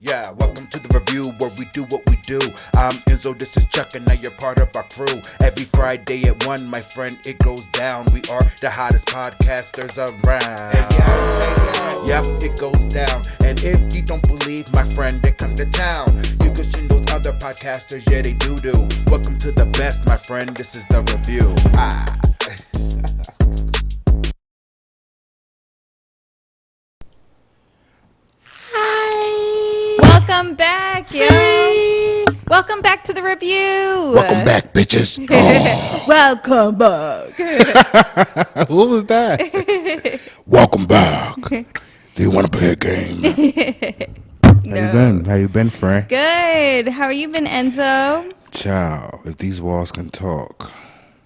Yeah, welcome to the review where we do what we do. I'm Enzo, this is Chuck, and now you're part of our crew. Every Friday at 1, my friend, it goes down. We are the hottest podcasters around. Yep, it goes down. And if you don't believe, my friend, they come to town. You can see those other podcasters, yeah, they do. Welcome to the best, my friend, this is the review. Welcome back, yo. Welcome back to the review. Welcome back, bitches. Oh. Welcome back. Who was that? Welcome back. Do you want to play a game? No. How you been, friend? Good. How you been, Enzo? Ciao. If these walls can talk.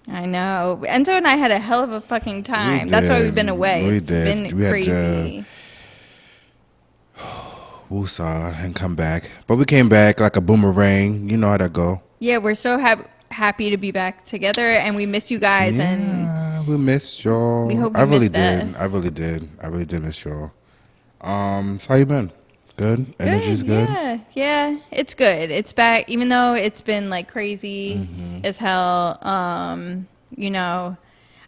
I know. Enzo and I had a hell of a fucking time. That's why we've been away. It's been crazy. Woosah and come back. But we came back like a boomerang. You know how that go. Yeah, we're so happy to be back together, and we miss you guys. Yeah, and we missed y'all. We hope you I really missed did. us. I really did miss y'all. So how you been? Good? Energy's good? Yeah, it's good. It's back, even though it's been like crazy as hell. You know,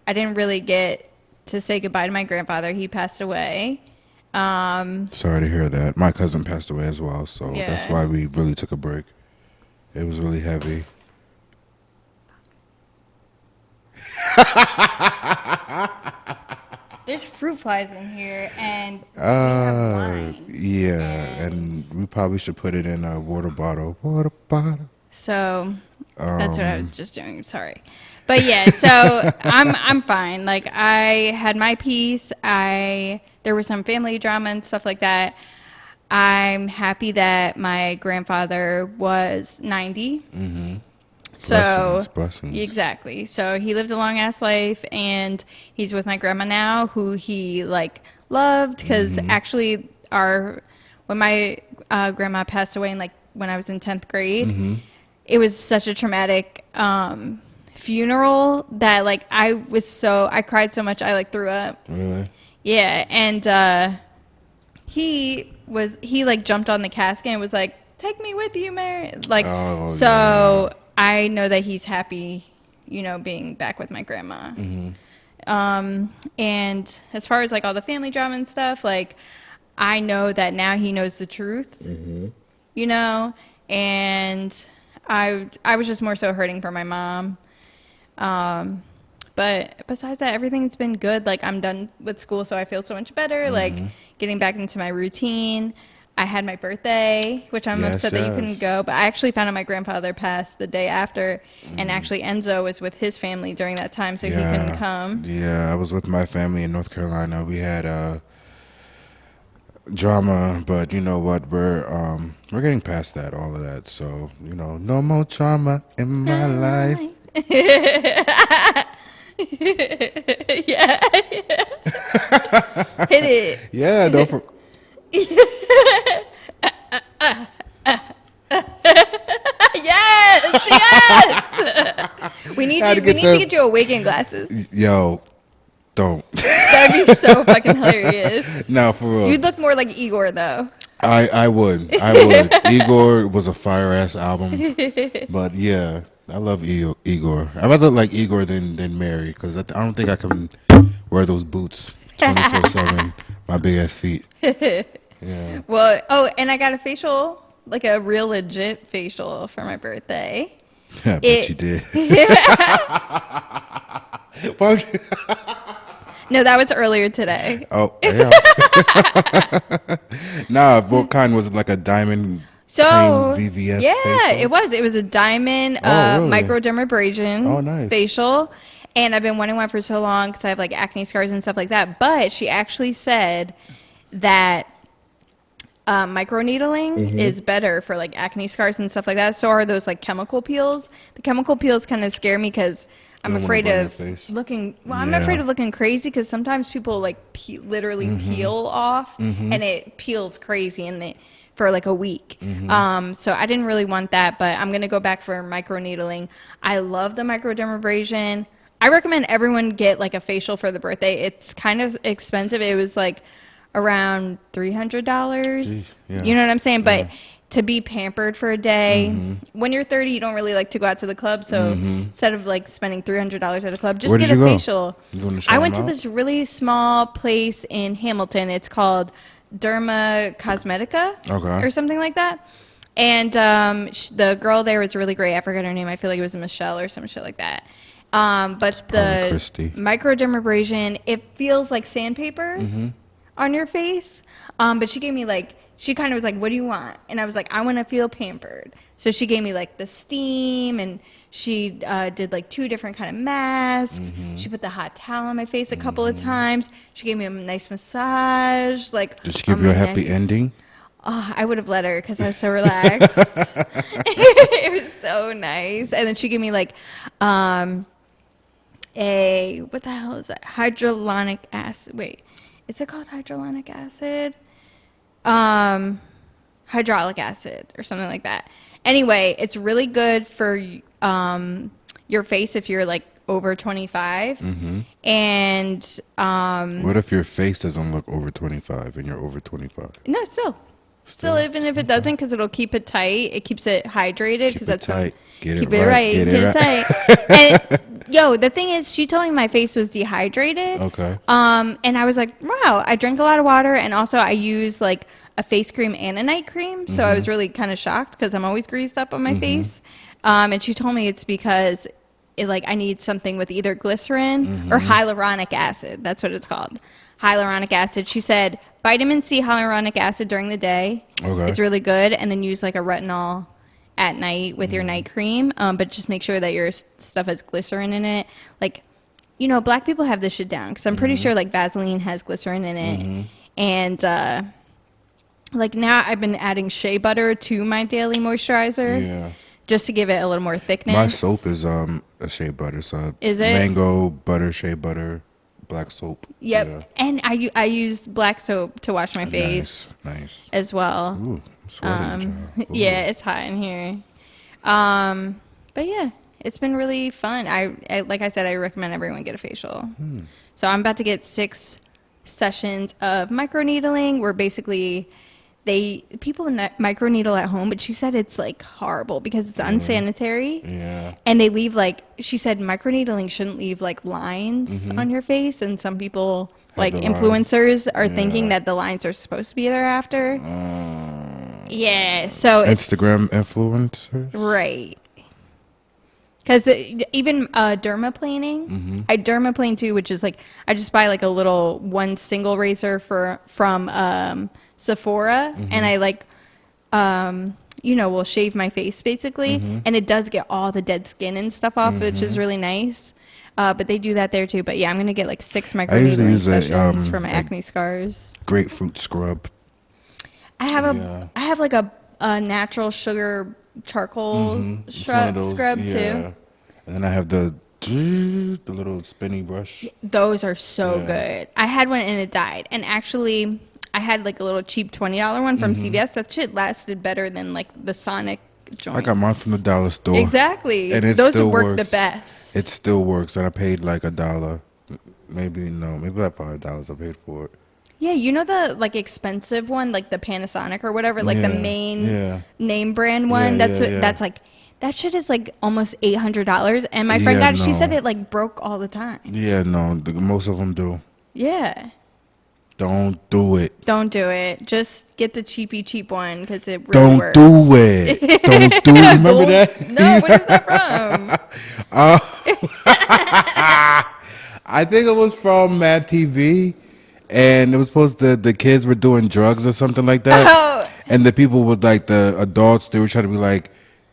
I didn't really get to say goodbye to my grandfather. He passed away. Sorry to hear that. My cousin passed away as well, so that's why we really took a break. It was really heavy. There's fruit flies in here, and we have wine. Yeah, and we probably should put it in a water bottle. So that's what I was just doing. Sorry. But yeah, so I'm fine. Like, I had my piece. There was some family drama and stuff like that. I'm happy that my grandfather was 90. Mm-hmm. So blessings. Exactly. So he lived a long ass life, and he's with my grandma now, who he like loved, because actually when my grandma passed away when I was in 10th grade, it was such a traumatic funeral that I cried so much I threw up. Really? Yeah, and he jumped on the casket and was like, "Take me with you, Mary." Yeah. I know that he's happy, being back with my grandma. And as far as all the family drama and stuff, I know that now he knows the truth. And I was just more so hurting for my mom. But besides that, everything's been good. I'm done with school, so I feel so much better. Getting back into my routine. I had my birthday, which I'm upset that you couldn't go. But I actually found out my grandfather passed the day after. And actually, Enzo was with his family during that time, so he couldn't come. Yeah, I was with my family in North Carolina. We had drama, but you know what? We're getting past that, all of that. So, no more trauma in my life. Yeah. Hit it. Yeah, don't Yes. We need to get you Awaken glasses. Yo, don't. That'd be so fucking hilarious. No, for real. You'd look more like Igor though. I would. Igor was a fire ass album, but yeah, I love Igor. I'd rather look like Igor than Mary, because I don't think I can wear those boots 24/7. My big ass feet. Yeah. Well, and I got a facial, a real legit facial for my birthday. I bet you did. No, that was earlier today. Oh, yeah. Nah, what kind was it? Like a diamond VVS yeah, facial? it was. It was a diamond really? microdermabrasion facial. And I've been wanting one for so long because I have acne scars and stuff like that. But she actually said that microneedling is better for acne scars and stuff like that. So are those chemical peels. The chemical peels kind of scare me because I'm afraid of looking. Well, I'm afraid of looking crazy because sometimes people literally peel off and it peels crazy for a week. So I didn't really want that, but I'm gonna go back for microneedling. I love the microdermabrasion. I recommend everyone get a facial for the birthday. It's kind of expensive. It was around $300. Yeah. You know what I'm saying? But to be pampered for a day, when you're 30, you don't really like to go out to the club. So instead of like spending $300 at a club, just get a facial. I went to this really small place in Hamilton. It's called Derma Cosmetica or something like that. And the girl there was really great. I forgot her name. I feel like it was Michelle or some shit like that. But the microdermabrasion, it feels like sandpaper on your face. But she gave me she kind of was like, what do you want? And I was like, I want to feel pampered. So she gave me like the steam, and she did like 2 different kind of masks. She put the hot towel on my face a couple of times. She gave me a nice massage. Did she give you a happy ending? Oh, I would have let her because I was so relaxed. It was so nice. And then she gave me what the hell is that? Hyaluronic acid. Wait, is it called hyaluronic acid? Hydraulic acid or something like that. Anyway, it's really good for your face if you're like over 25. And what if your face doesn't look over 25 and you're over 25? No, still even if it doesn't, because it'll keep it tight. It keeps it hydrated because that's tight. Get keep it right. Get it tight. And the thing is, she told me my face was dehydrated. Okay. And I was like, wow, I drink a lot of water, and also I use like a face cream and a night cream. So I was really kind of shocked because I'm always greased up on my face. And she told me it's because I need something with either glycerin or hyaluronic acid. That's what it's called. Hyaluronic acid. She said vitamin C hyaluronic acid during the day is really good, and then use like a retinol at night with your night cream. But just make sure that your stuff has glycerin in it. Black people have this shit down because I'm pretty sure like Vaseline has glycerin in it. And now I've been adding shea butter to my daily moisturizer. Yeah. Just to give it a little more thickness. My soap is a shea butter. So is it? Mango butter, shea butter, black soap. Yep. Yeah. And I use black soap to wash my face. Nice. As well. Ooh, I'm sweating. Yeah, it's hot in here. But yeah, it's been really fun. I like I said, I recommend everyone get a facial. So I'm about to get 6 sessions of microneedling, where basically people microneedle at home, but she said it's like horrible because it's unsanitary. Yeah. And they leave she said microneedling shouldn't leave like lines on your face, and some people like influencers are thinking that the lines are supposed to be there after. Yeah. So Instagram influencers. Right. Because even dermaplaning, I dermaplane too, which is like I just buy like a little one single razor from Sephora, and I will shave my face basically, and it does get all the dead skin and stuff off, which is really nice. But they do that there too. But yeah, I'm gonna get like 6 microneedling sessions for my acne scars. Grapefruit scrub. I have like a natural sugar charcoal scrub too. And then I have the little spinning brush. Those are so good. I had one and it died. And actually, I had like a little cheap $20 one from CVS. That shit lasted better than like the Sonic joints. I got mine from the dollar store. Exactly. And those still work the best. It still works. And I paid like $1. Maybe like $5 I paid for it. Yeah, the like expensive one, like the Panasonic or whatever, like the main name brand one. That's like that shit is like almost $800. And my friend got it. She said it like broke all the time. Yeah, no, most of them do. Yeah. Don't do it. Don't do it. Just get the cheap one because it really works. Don't do it. Don't do it. Remember that? No, what is that from? I think it was from Mad TV. And it was supposed to, the kids were doing drugs or something like that. Oh. And the people with like the adults, they were trying to be like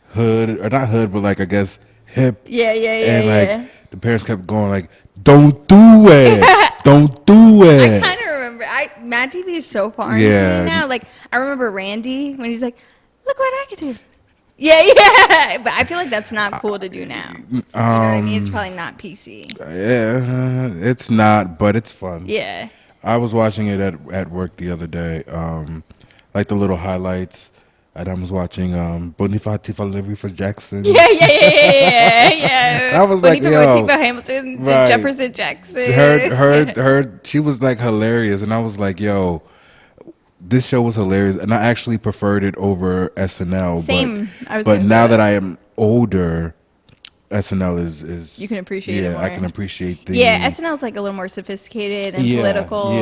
hood, or not hood, but like I guess hip. Yeah. And like the parents kept going like, don't do it. Don't do it. I kind of remember. Mad TV is so foreign to me now. Like I remember Randy when he's like, look what I could do. Yeah. But I feel like that's not cool to do now. You know what I mean? It's probably not PC. Yeah, it's not, but it's fun. Yeah. I was watching it at work the other day, like the little highlights, and I was watching Bonifacio Livery for Jackson. Yeah. I was like, yo, Hamilton, right. Jefferson Jackson. Her, she was like hilarious, and I was like, yo, this show was hilarious, and I actually preferred it over SNL. Same. But now that I am older, SNL is you can appreciate it more. I can appreciate the SNL is like a little more sophisticated and political.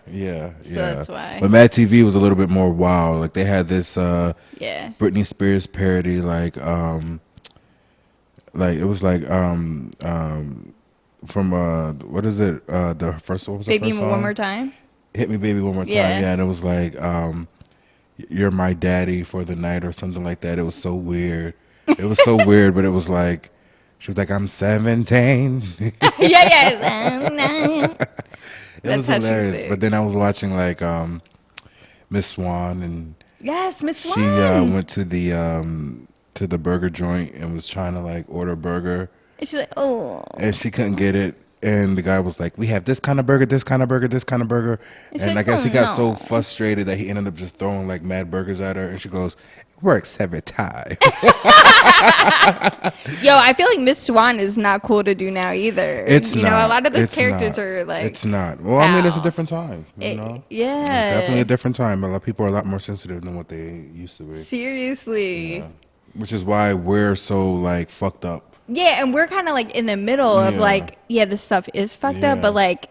Yeah. So that's why. But Mad TV was a little bit more wild. Like they had this Britney Spears parody, like it was like from what is it? The first what was the Baby first song? One More Time. Hit Me Baby One More Time. Yeah, and it was like You're My Daddy for the Night or something like that. It was so weird. It was so weird, but it was like she was like, I'm 17. Yeah. It was hilarious. But then I was watching like Miss Swan, and yes, Miss Swan. She went to the burger joint and was trying to like order a burger. And she's like, oh. And she couldn't get it. And the guy was like, we have this kind of burger, this kind of burger, this kind of burger. And I guess he got so frustrated that he ended up just throwing like mad burgers at her. And she goes, it works every time. Yo, I feel like Miss Swan is not cool to do now either. It's not. You know, a lot of those characters are like. It's not. Well, I mean, it's a different time. You know? Yeah. It's definitely a different time. A lot of people are a lot more sensitive than what they used to be. Seriously. Yeah. Which is why we're so like fucked up. Yeah, and we're kind of like in the middle of like, this stuff is fucked up, but like,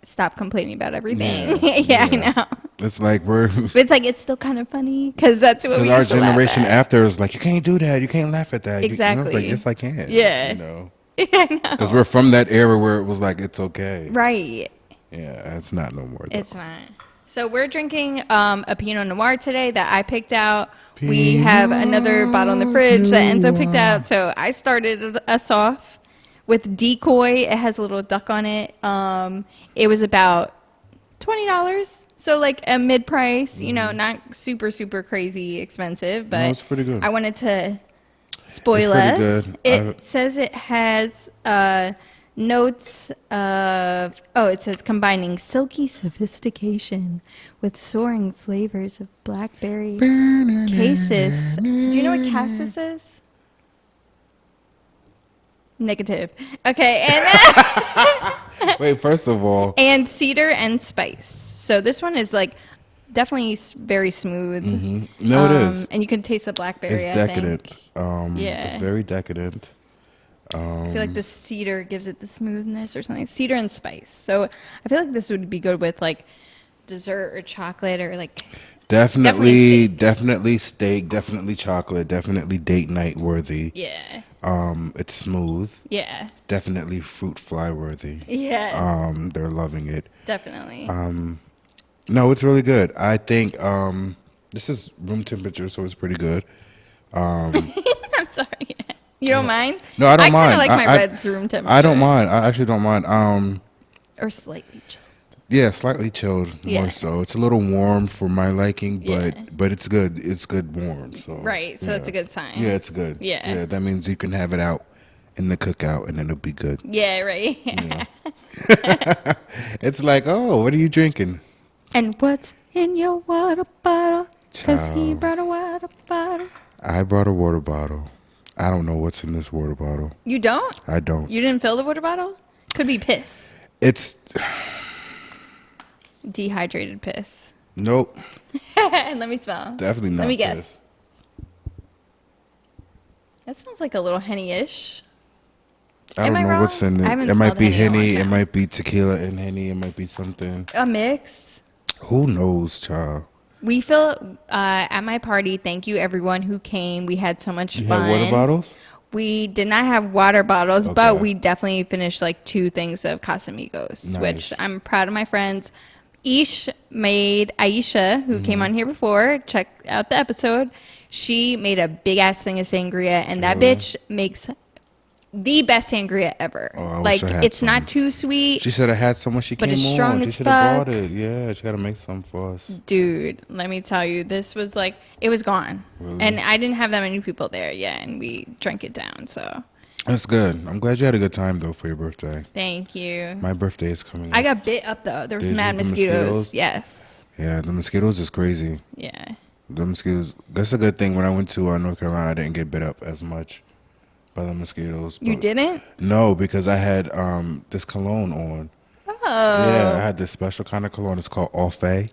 stop complaining about everything. I know. It's like but it's like it's still kind of funny because that's what we our used to generation laugh at. after is like, you can't do that, you can't laugh at that. Exactly. Like, yes, I can. Yeah. You know. I know. Because we're from that era where it was like it's okay. Right. Yeah, it's not no more. It's not. So we're drinking a Pinot Noir today that I picked out. We have another bottle in the fridge that Enzo picked out. So I started us off with Decoy. It has a little duck on it. It was about $20. So like a mid-price, you know, not super, super crazy expensive. But it's pretty good. I wanted to spoil us. It says it has notes of, it says combining silky sophistication with soaring flavors of blackberry cassis. Do you know what cassis is? Negative. Okay. And wait, first of all. And cedar and spice. So this one is like definitely very smooth. Mm-hmm. No, it is. And you can taste the blackberry. It's decadent. It's very decadent. I feel like the cedar gives it the smoothness or something. Cedar and spice. So I feel like this would be good with like dessert or chocolate or like. Definitely steak, definitely chocolate, definitely date night worthy. Yeah. It's smooth. Yeah. Definitely fruit fly worthy. Yeah. They're loving it. Definitely. No, it's really good. I think this is room temperature, so it's pretty good. I'm sorry. You don't mind? No, I don't mind. I kind of like my red's room temperature. I don't mind. I actually don't mind. Or slightly chilled. Yeah, slightly chilled more so. It's a little warm for my liking, but it's good. It's good warm. So right. So that's a good sign. Yeah, it's good. Yeah, that means you can have it out in the cookout and it'll be good. Yeah, right. Yeah. It's like, oh, what are you drinking? And what's in your water bottle? Because he brought a water bottle. I brought a water bottle. I don't know what's in this water bottle. You don't? I don't. You didn't fill the water bottle? Could be piss. It's dehydrated piss. Nope. Let me smell. Definitely not. Let me piss. guess. That smells like a little Henny-ish. I don't know what's in it. It might be Henny. It might be tequila and Henny. It might be something. A mix. Who knows, child? We feel at my party. Thank you, everyone who came. We had so much fun. You had water bottles? We did not have water bottles, but we definitely finished like 2 things of Casamigos, which I'm proud of my friends. made Aisha, who came on here before, check out the episode. She made a big ass thing of sangria, and that bitch makes the best sangria ever. Oh, like it's some. Not too sweet. She said I had some when she came on. Strong she should have brought it. Yeah, she gotta make some for us. Dude, let me tell you, this was like it was gone, and I didn't have that many people there. Yeah, and we drank it down. So that's good. I'm glad you had a good time though for your birthday. Thank you. My birthday is coming up. I got bit up though. There was mad mosquitoes. Yes. Yeah, the mosquitoes is crazy. Yeah. The mosquitoes. That's a good thing. When I went to North Carolina, I didn't get bit up as much by the mosquitoes. You didn't? No, because I had this cologne on. Oh. Yeah, I had this special kind of cologne. It's called Off-A.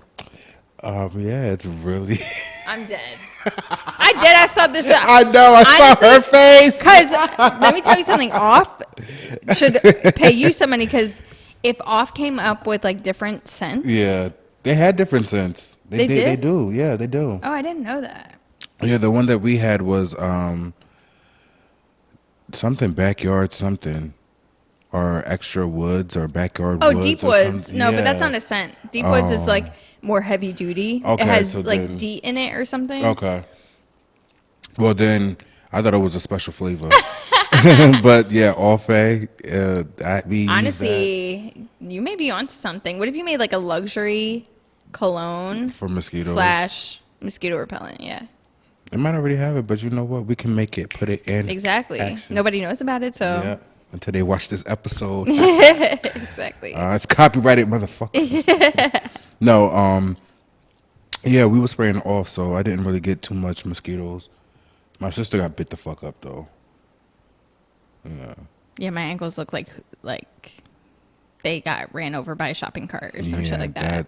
Yeah, it's really. I'm dead. I saw this. I know. I saw her face. Because let me tell you something. Off should pay you some money because if Off came up with like different scents. Yeah, they had different scents. They did. They do. Yeah, they do. Oh, I didn't know that. Yeah, the one that we had was something backyard something. Or extra woods or backyard woods. Oh, deep woods. No, but that's not a scent. Deep woods is like more heavy duty. Okay, it has like DEET in it or something. Okay. Well, then I thought it was a special flavor. But yeah, Orphe. Honestly, you may be onto something. What if you made like a luxury cologne for mosquitoes / mosquito repellent? Yeah. They might already have it, but you know what? We can make it. Put it in. Exactly. Action. Nobody knows about it, so. Yeah. Until they watch this episode. Exactly. It's copyrighted, motherfucker. No, yeah, we were spraying Off, so I didn't really get too much mosquitoes. My sister got bit the fuck up, though. Yeah. Yeah, my ankles look like they got ran over by a shopping cart or some shit like that.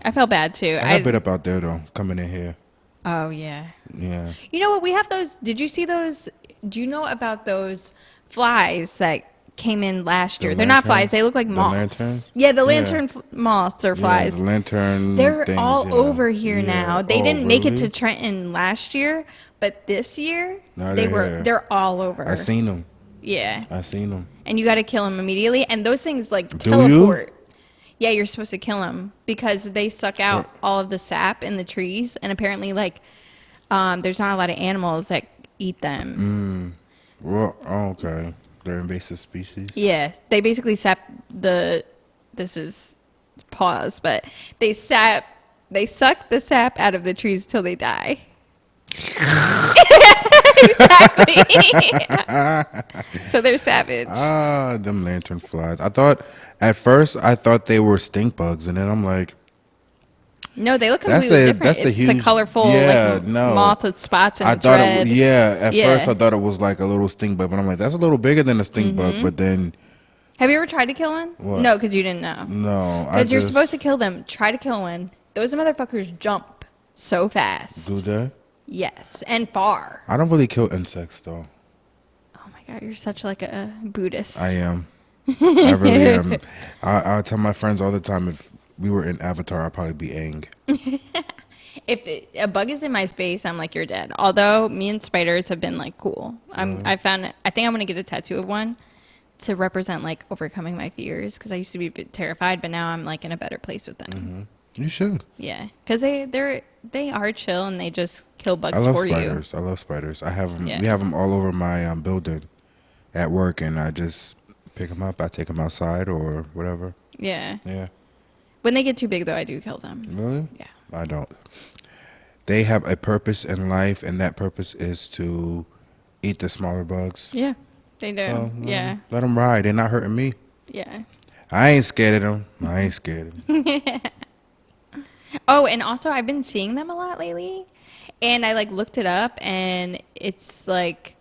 I felt bad, too. I got bit up out there, though, coming in here. Oh, yeah. Yeah. You know what? We have those. Did you see those? Do you know about those flies that came in last year? They're not flies. They look like moths. Lantern? Yeah, the lantern moths or flies. The lantern. They're things, all over here now. They didn't make it to really? Trenton last year, but this year No, they're all over. I seen them. Yeah. I seen them. And you got to kill them immediately. And those things like Do teleport. Yeah, you're supposed to kill them because they suck out all of the sap in the trees, and apparently like there's not a lot of animals that eat them. Well, okay. They're invasive species. Yeah, they basically sap this is pause, but they suck the sap out of the trees till they die. Exactly. So they're savage. Them lantern flies. At first I thought they were stink bugs, and then I'm like, no, they look completely different. It's a colorful moth with spots and it's red. At first I thought it was like a little stink bug, but I'm like, that's a little bigger than a stink bug. But then, have you ever tried to kill one? What? No, because you didn't know. No, because you're supposed to kill them. Try to kill one. Those motherfuckers jump so fast. Do they? Yes, and far. I don't really kill insects though. Oh my god, you're such like a Buddhist. I am. I really am. I tell my friends all the time, if we were in Avatar, I'd probably be Aang. If a bug is in my space, I'm like, you're dead. Although me and spiders have been like cool. I think I'm gonna get a tattoo of one to represent like overcoming my fears, because I used to be a bit terrified, but now I'm like in a better place with them. You should. Yeah, because they are chill and they just kill bugs for you. I love spiders. I have them. We have them all over my building at work, and I just pick them up. I take them outside or whatever. Yeah. Yeah. When they get too big, though, I do kill them. Really? Yeah. I don't. They have a purpose in life, and that purpose is to eat the smaller bugs. Yeah, they do. So, yeah. Let them ride. They're not hurting me. Yeah. I ain't scared of them. Oh, and also I've been seeing them a lot lately, and I like looked it up, and it's like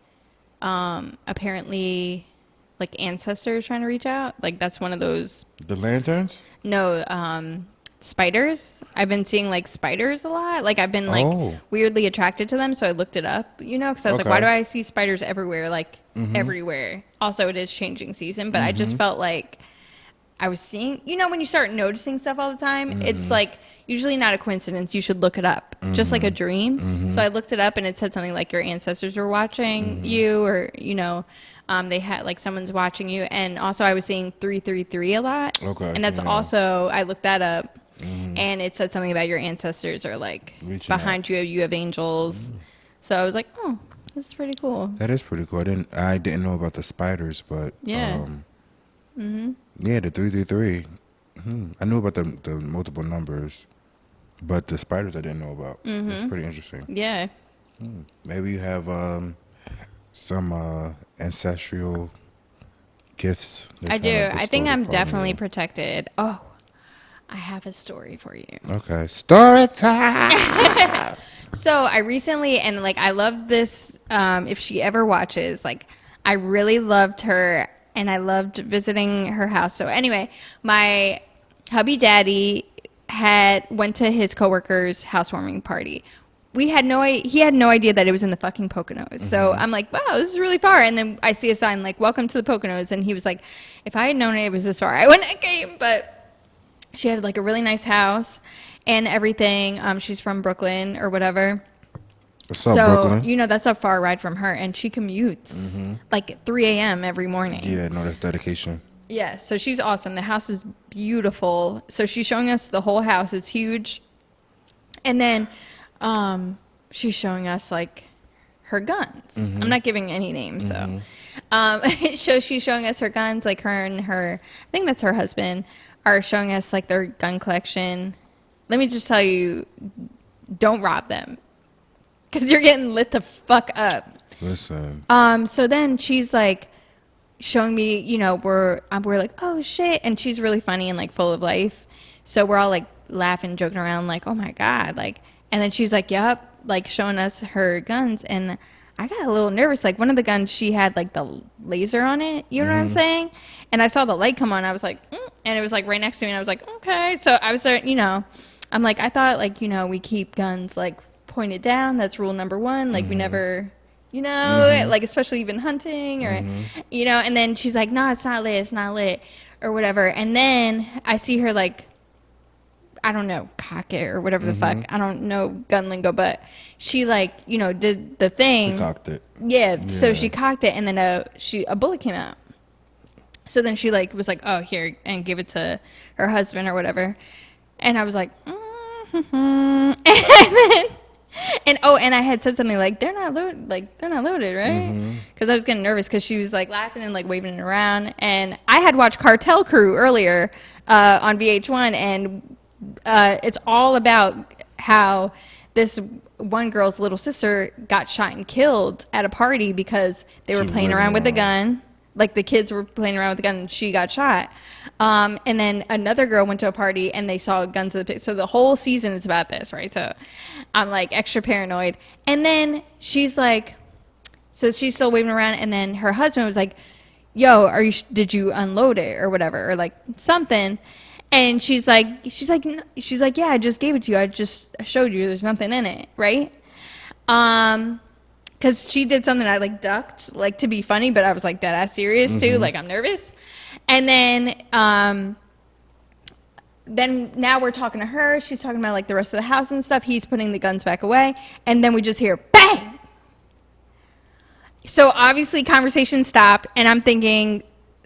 apparently like ancestors trying to reach out. Like that's one of those. The lanterns? No, spiders. I've been seeing like spiders a lot. Like I've been like weirdly attracted to them, so I looked it up, because I was like, why do I see spiders everywhere? Like everywhere. Also, it is changing season, but I just felt like I was seeing, when you start noticing stuff all the time, it's like usually not a coincidence. You should look it up, just like a dream. So I looked it up, and it said something like your ancestors were watching you, or they had like someone's watching you. And also I was seeing 333 a lot. Okay. And that's also, I looked that up, and it said something about your ancestors are like reaching behind out. You have angels. So I was like, oh, this is pretty cool. That is pretty cool. I didn't know about the spiders, but yeah. Yeah, the 333. I knew about the multiple numbers, but the spiders I didn't know about. It's pretty interesting. Yeah. Maybe you have some ancestral gifts. I do. I think I'm definitely protected. Oh, I have a story for you. Okay, story time. So I recently, and like I love this. If she ever watches, like I really loved her. And I loved visiting her house. So anyway, my hubby daddy went to his coworker's housewarming party. He had no idea that it was in the fucking Poconos. So I'm like, wow, this is really far. And then I see a sign like, welcome to the Poconos. And he was like, if I had known it was this far, I wouldn't have came. But she had like a really nice house and everything. She's from Brooklyn or whatever. What's up, Brooklyn? You know, that's a far ride from her. And she commutes like at 3 a.m. every morning. Yeah, no, that's dedication. Yeah, so she's awesome. The house is beautiful. So she's showing us the whole house. It's huge. And then she's showing us like her guns. I'm not giving any names, so she's showing us her guns, like her and her, I think that's her husband, are showing us like their gun collection. Let me just tell you, don't rob them, because you're getting lit the fuck up. Listen. So then she's like showing me, you know, we're like, oh shit, and she's really funny and like full of life. So we're all like laughing, joking around, like, oh my god, like. And then she's like, yep, like showing us her guns. And I got a little nervous. Like one of the guns, she had like the laser on it. You know what I'm saying? And I saw the light come on. I was like, and it was like right next to me. And I was like, okay. So I was, you know, I'm like, I thought like, you know, we keep guns like pointed down. That's rule number one. Like we never, you know, like especially even hunting or, you know. And then she's like, no, it's not lit. It's not lit or whatever. And then I see her like, I don't know, cock it or whatever the fuck. I don't know gun lingo, but she like, you know, did the thing. She cocked it. Yeah, so she cocked it, and then a bullet came out. So then she like was like, oh, here, and gave it to her husband or whatever. And I was like, and I had said something like, they're not loaded, right? Because I was getting nervous because she was like laughing and like waving it around. And I had watched Cartel Crew earlier on VH1, and it's all about how this one girl's little sister got shot and killed at a party because they were playing around with the gun. Like the kids were playing around with the gun and she got shot. And then another girl went to a party and they saw guns in the picture. So the whole season is about this, right? So I'm like extra paranoid. And then she's like, so she's still waving around, and then her husband was like, yo, did you unload it or whatever, or like something. And she's like, yeah, I just gave it to you. I just showed you. There's nothing in it, right? Because she did something I like ducked, like to be funny, but I was like dead ass serious too. Like I'm nervous. And then now we're talking to her. She's talking about like the rest of the house and stuff. He's putting the guns back away, and then we just hear bang. So obviously conversation stopped, and I'm thinking,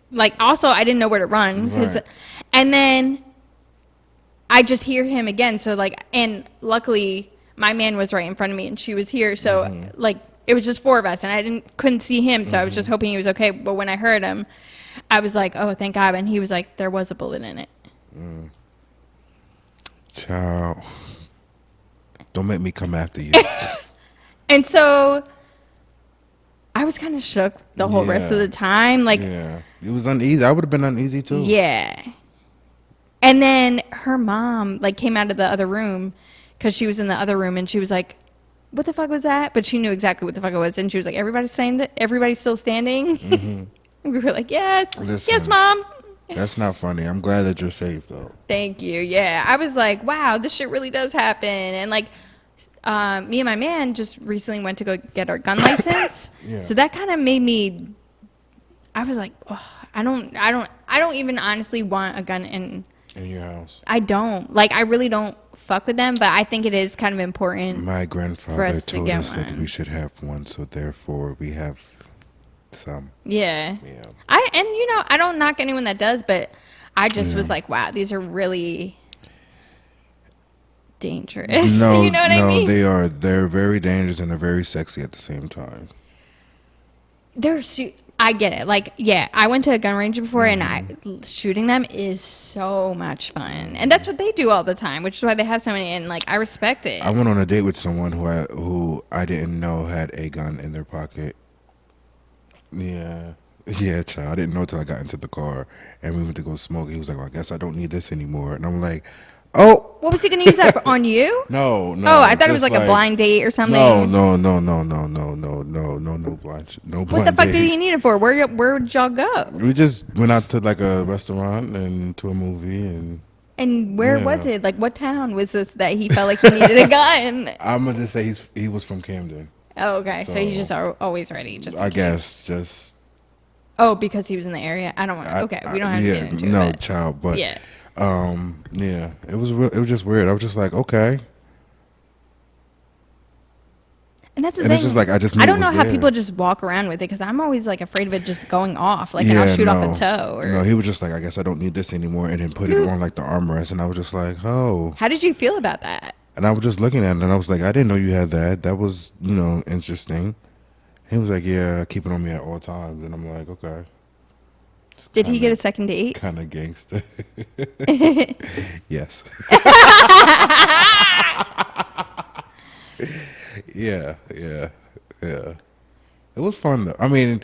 like, also I didn't know where to run, Right. And then I just hear him again. So like, and luckily my man was right in front of me and she was here. So like, it was just four of us, and I couldn't see him. So I was just hoping he was okay. But when I heard him, I was like, oh, thank God. And he was like, there was a bullet in it. Child, don't make me come after you. And so I was kind of shook the whole rest of the time. Like, yeah, it was uneasy. I would have been uneasy too. Yeah. And then her mom like came out of the other room because she was in the other room, and she was like, what the fuck was that? But she knew exactly what the fuck it was. And she was like, everybody's still standing? We were like, yes. Listen, yes, Mom. That's not funny. I'm glad that you're safe though. Thank you. Yeah. I was like, wow, this shit really does happen. And like, me and my man just recently went to go get our gun license. So that kind of made me, I was like, oh, I don't even honestly want a gun in your house. I don't. Like, I really don't fuck with them, but I think it is kind of important. My grandfather told us that we should have one, so therefore we have some. Yeah. I don't knock anyone that does, but I just was like, wow, these are really dangerous. No, you know what I mean? they are. They're very dangerous and they're very sexy at the same time. I get it. Like, yeah, I went to a gun range before, and shooting them is so much fun. And that's what they do all the time, which is why they have so many, and like, I respect it. I went on a date with someone who I didn't know had a gun in their pocket. Yeah, child. I didn't know till I got into the car, and we went to go smoke. He was like, well, I guess I don't need this ananymore. And I'm like, oh. What was he going to use that for, on you? No. Oh, I thought it was like a blind date or something. No blind What the fuck date. did he need it for? Where'd y'all go? We just went out to like a restaurant and to a movie, and And where was it? Like, what town was this that he felt like he needed a gun? I'm gonna just say he was from Camden. Oh, okay. So he's just always ready, just in I case. guess just. Oh, because he was in the area. I don't want. Okay, we don't have to get into it. No, child, but yeah. Yeah, it was just weird. I was just like, okay. And that's the thing. It's just like I don't know how people just walk around with it because I'm always like afraid of it just going off, like, and I'll shoot off a toe. Or... No, he was just like, I guess I don't need this anymore, and then put it on like the armrest, and I was just like, oh. How did you feel about that? And I was just looking at it, and I was like, I didn't know you had that. That was, interesting. He was like, yeah, keep it on me at all times, and I'm like, okay. Did he get a second date? Kind of gangster. Yes. Yeah. It was fun though. I mean,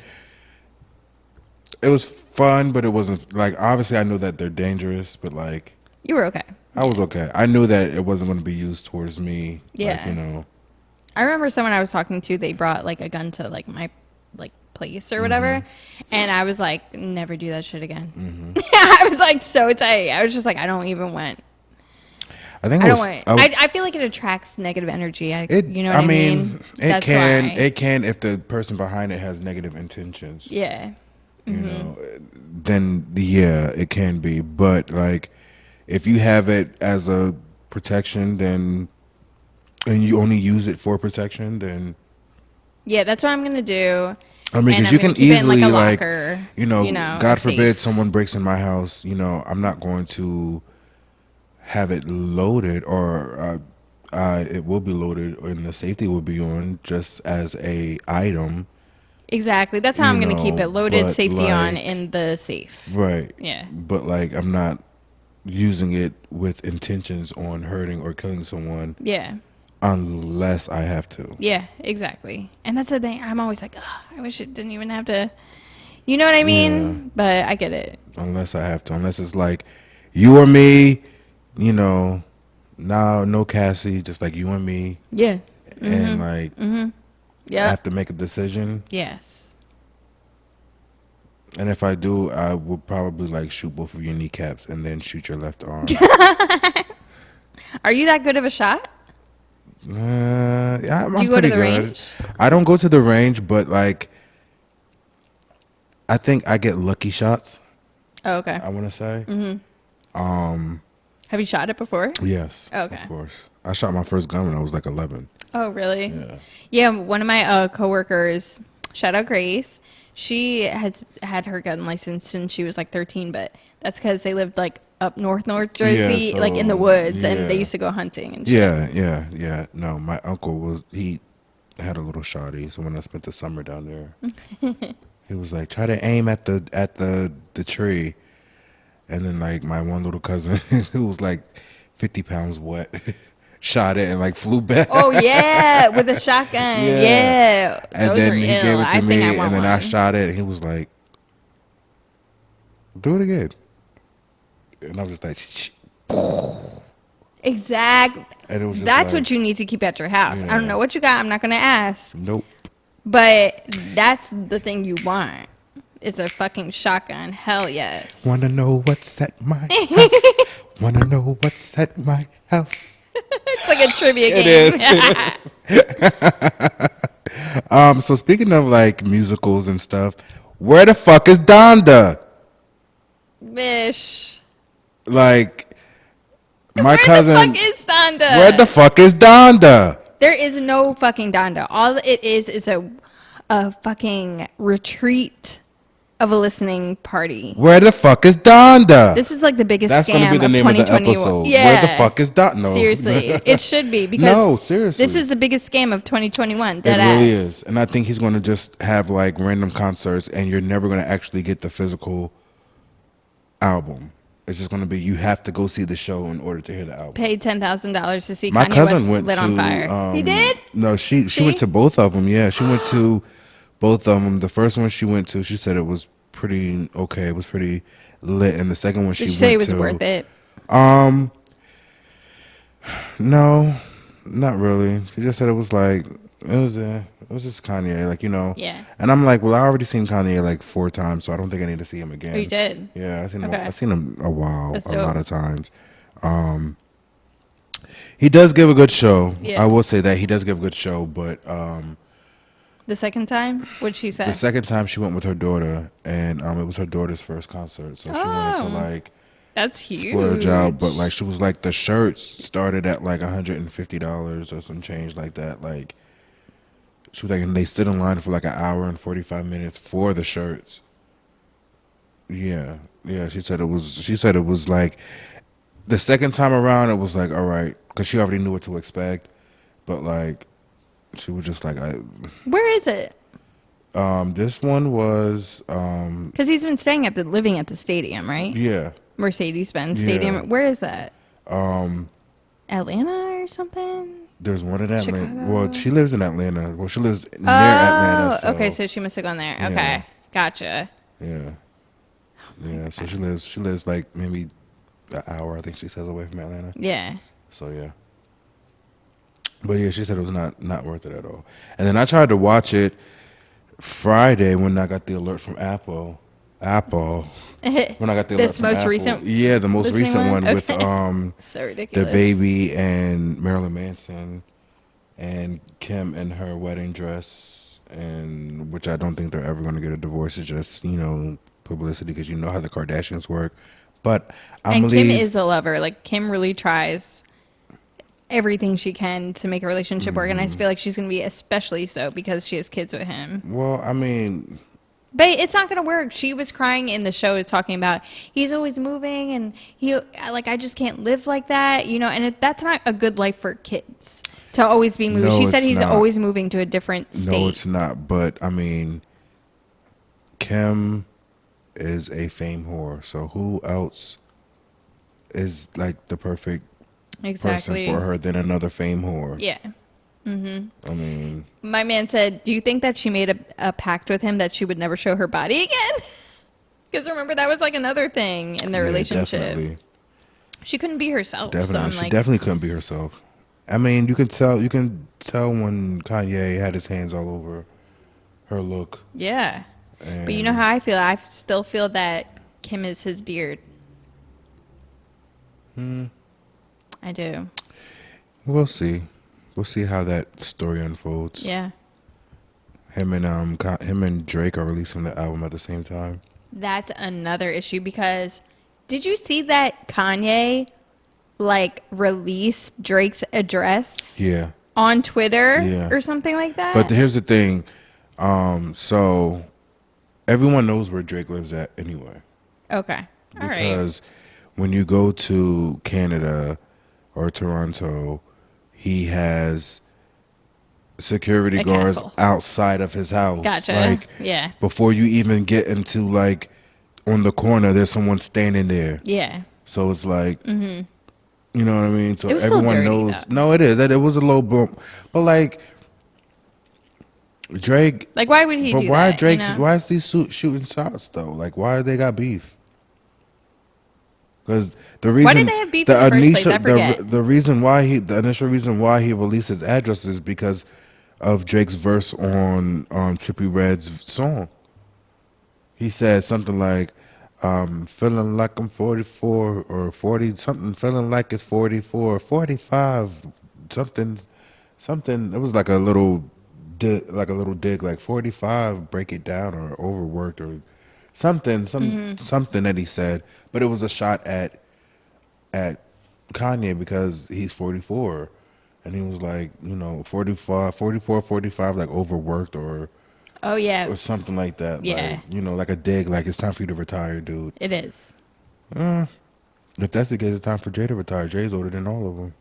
it was fun, but it wasn't like, obviously I knew that they're dangerous, but like. You were okay. I was okay. I knew that it wasn't going to be used towards me. Yeah. Like, I remember someone I was talking to, they brought like a gun to like my like place or whatever. And I was like, never do that shit again. I was like so tight. I was just like, I don't even want. I feel like it attracts negative energy. You know what I mean? It can if the person behind it has negative intentions. Yeah. Then yeah, it can be. But like, if you have it as a protection, then and you only use it for protection, then yeah, that's what I'm gonna do. I mean, because you can easily like, locker, God forbid someone breaks in my house. I'm not going to have it loaded, or it will be loaded, and the safety will be on just as a item. Exactly. That's how I'm going to keep it loaded, safety on in the safe. Right. Yeah. But like, I'm not using it with intentions on hurting or killing someone. Yeah. Unless I have to. Yeah, exactly. And that's the thing. I'm always like, oh, I wish it didn't even have to. You know what I mean? Yeah. But I get it. Unless I have to. Unless it's like you or me, no Cassie, just like you and me. Yeah. And like, yeah, I have to make a decision. Yes. And if I do, I will probably like shoot both of your kneecaps and then shoot your left arm. Are you that good of a shot? Yeah, I'm do you pretty go to the good. range? I don't go to the range, but like, I think I get lucky shots. Oh, okay. I want to say. Have you shot it before? Yes. Oh, okay. Of course. I shot my first gun when I was like 11. Oh, really? Yeah. Yeah, one of my coworkers, shout out Grace, she has had her gun license since she was like 13, but that's because they lived like up North Jersey, like in the woods, and they used to go hunting and shit. Yeah. No, my uncle he had a little shotty, so when I spent the summer down there, he was like, try to aim at the tree. And then like my one little cousin who was like 50 pounds wet shot it and like flew back. Oh yeah, with a shotgun. Yeah. And those then are he ill. gave it to me, and then one. I shot it, and he was like, "Do it again." And I was like, "Shh." Exactly. And it was just that's like, what you need to keep at your house. Yeah. I don't know what you got. I'm not gonna ask. Nope. But that's the thing you want. It's a fucking shotgun. Hell yes. Wanna know what's at my house? Wanna know what's at my house? It's like a trivia game. It is. So speaking of like musicals and stuff, where the fuck is Donda? Bish. Like, my where cousin. Where the fuck is Donda? Where the fuck is Donda? There is no fucking Donda. All it is a fucking retreat of a listening party. Where the fuck is Donda? This is like the biggest That's scam gonna be the of name 2021. of the episode. Yeah. Where the fuck is Donda? No. Seriously, it should be because no, seriously, this is the biggest scam of 2021. Dead it really ass. is, and I think he's going to just have like random concerts, and you're never going to actually get the physical album. It's just going to be you have to go see the show in order to hear the album. Paid $10,000 to see My Kanye cousin West went lit to, on fire. He did? No, she went to both of them. Yeah, she went to both of them. The first one she went to, she said it was pretty okay. It was pretty lit, and the second one Did you say it was worth it? No, not really. She just said it was like it was just Kanye, like Yeah. And I'm like, well, I already seen Kanye like 4 times, so I don't think I need to see him again. Oh, you did? Yeah, I seen Okay. him a lot of times. He does give a good show. Yeah. I will say that he does give a good show, but the second time, what'd she say? the second time she went with her daughter, and it was her daughter's first concert, so she wanted to like that's huge. splurge out, but like she was like the shirts started at like $150 or some change like that. Like she was like, and they stood in line for like an hour and 45 minutes for the shirts. Yeah, she said it was like the second time around, it was like, all right, because she already knew what to expect, but like she was just like, where is it? This one was because he's been living at the stadium, right? Yeah, Mercedes-Benz Stadium. Yeah. Where is that? Atlanta or something? There's one in Atlanta. Chicago? Well, she lives in Atlanta. Well, she lives near Atlanta. So, okay, so she must have gone there. Okay, yeah. Gotcha. Yeah. Yeah, so she lives like maybe an hour, I think she says, away from Atlanta. Yeah. So yeah. But yeah, she said it was not worth it at all. And then I tried to watch it Friday when I got the alert from Apple. When I got the alert this from most Apple. recent. Yeah, the most recent one with so ridiculous. the baby and Marilyn Manson and Kim in her wedding dress, and which I don't think they're ever going to get a divorce. It's just publicity, because you know how the Kardashians work. But Kim is a lover. Like Kim really tries everything she can to make a relationship work, and I feel like she's going to be especially so because she has kids with him. Well, I mean, but it's not going to work. She was crying in the show, is talking about he's always moving, and I just can't live like that, and that's not a good life for kids to always be moving. No, she said he's not. always moving to a different state. No, it's not. But I mean, Kim is a fame whore, so who else is like the perfect person for her than another fame whore? Yeah. I mean, my man said, do you think that she made a pact with him that she would never show her body again? Because remember, that was like another thing in their relationship. Definitely. She couldn't be herself. Definitely, so she definitely couldn't be herself. I mean, you can tell when Kanye had his hands all over her look. Yeah. But you know how I feel? I still feel that Kim is his beard. I do. We'll see. We'll see how that story unfolds. Yeah. Him and Drake are releasing the album at the same time. That's another issue, because did you see that Kanye released Drake's address? Yeah. On Twitter or something like that? But here's the thing. So everyone knows where Drake lives at anyway. Okay. All right. Because when you go to Canada or Toronto, he has security guards outside of his house. Gotcha. Yeah. Before you even get into on the corner, there's someone standing there. Yeah. So it's like, you know what I mean? So it was everyone dirty, knows. though. No, it is. It was a low bump. But Drake. Why would he do that? Why Drake? Why is he shooting shots though? Why they got beef? Because the reason why did they have beef in the first place? I forget. The initial reason why he released his address is because of Drake's verse on Trippie Redd's song. He said something like, feeling like I'm 44 or 40 something, feeling like it's 44, 45, something. It was like a little dig, like 45, break it down, or overworked, or something that he said. But it was a shot at Kanye because he's 44, and he was like, 44, 45, like overworked or something like that. Yeah. Like a dig, like it's time for you to retire, dude. It is. If that's the case, it's time for Jay to retire. Jay's older than all of them.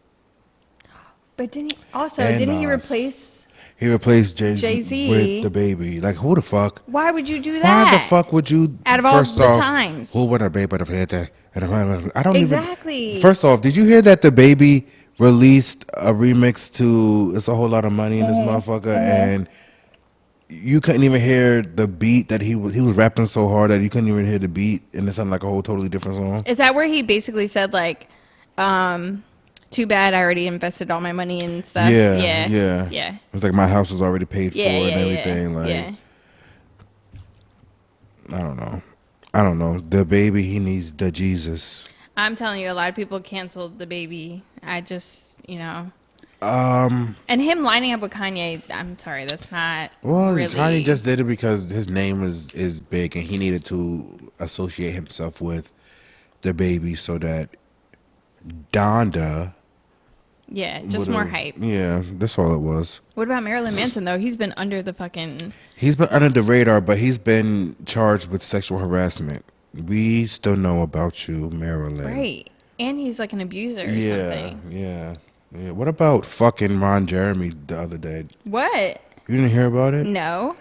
But didn't he replace? He replaced Jay-Z with the baby. Who the fuck? Why would you do that? Why the fuck would you? Out of all the times. Who would a baby have had that? I don't exactly. First off, did you hear that the baby released a remix to "It's a Whole Lot of Money" in this motherfucker, and you couldn't even hear the beat that he was rapping so hard that you couldn't even hear the beat, and it sounded like a whole totally different song. Is that where he basically said too bad I already invested all my money and stuff? Yeah. It's like my house was already paid for and everything. I don't know. The baby, he needs the Jesus. I'm telling you, a lot of people canceled the baby. I just, and him lining up with Kanye, I'm sorry, that's not really... Kanye just did it because his name is big and he needed to associate himself with the baby so that Donda... Yeah, just more hype. Yeah, that's all it was. What about Marilyn Manson, though? He's been under the fucking... He's been under the radar, but he's been charged with sexual harassment. We still know about you, Marilyn. Right. And he's like an abuser or something. Yeah. What about fucking Jeremey the other day? What? You didn't hear about it? No.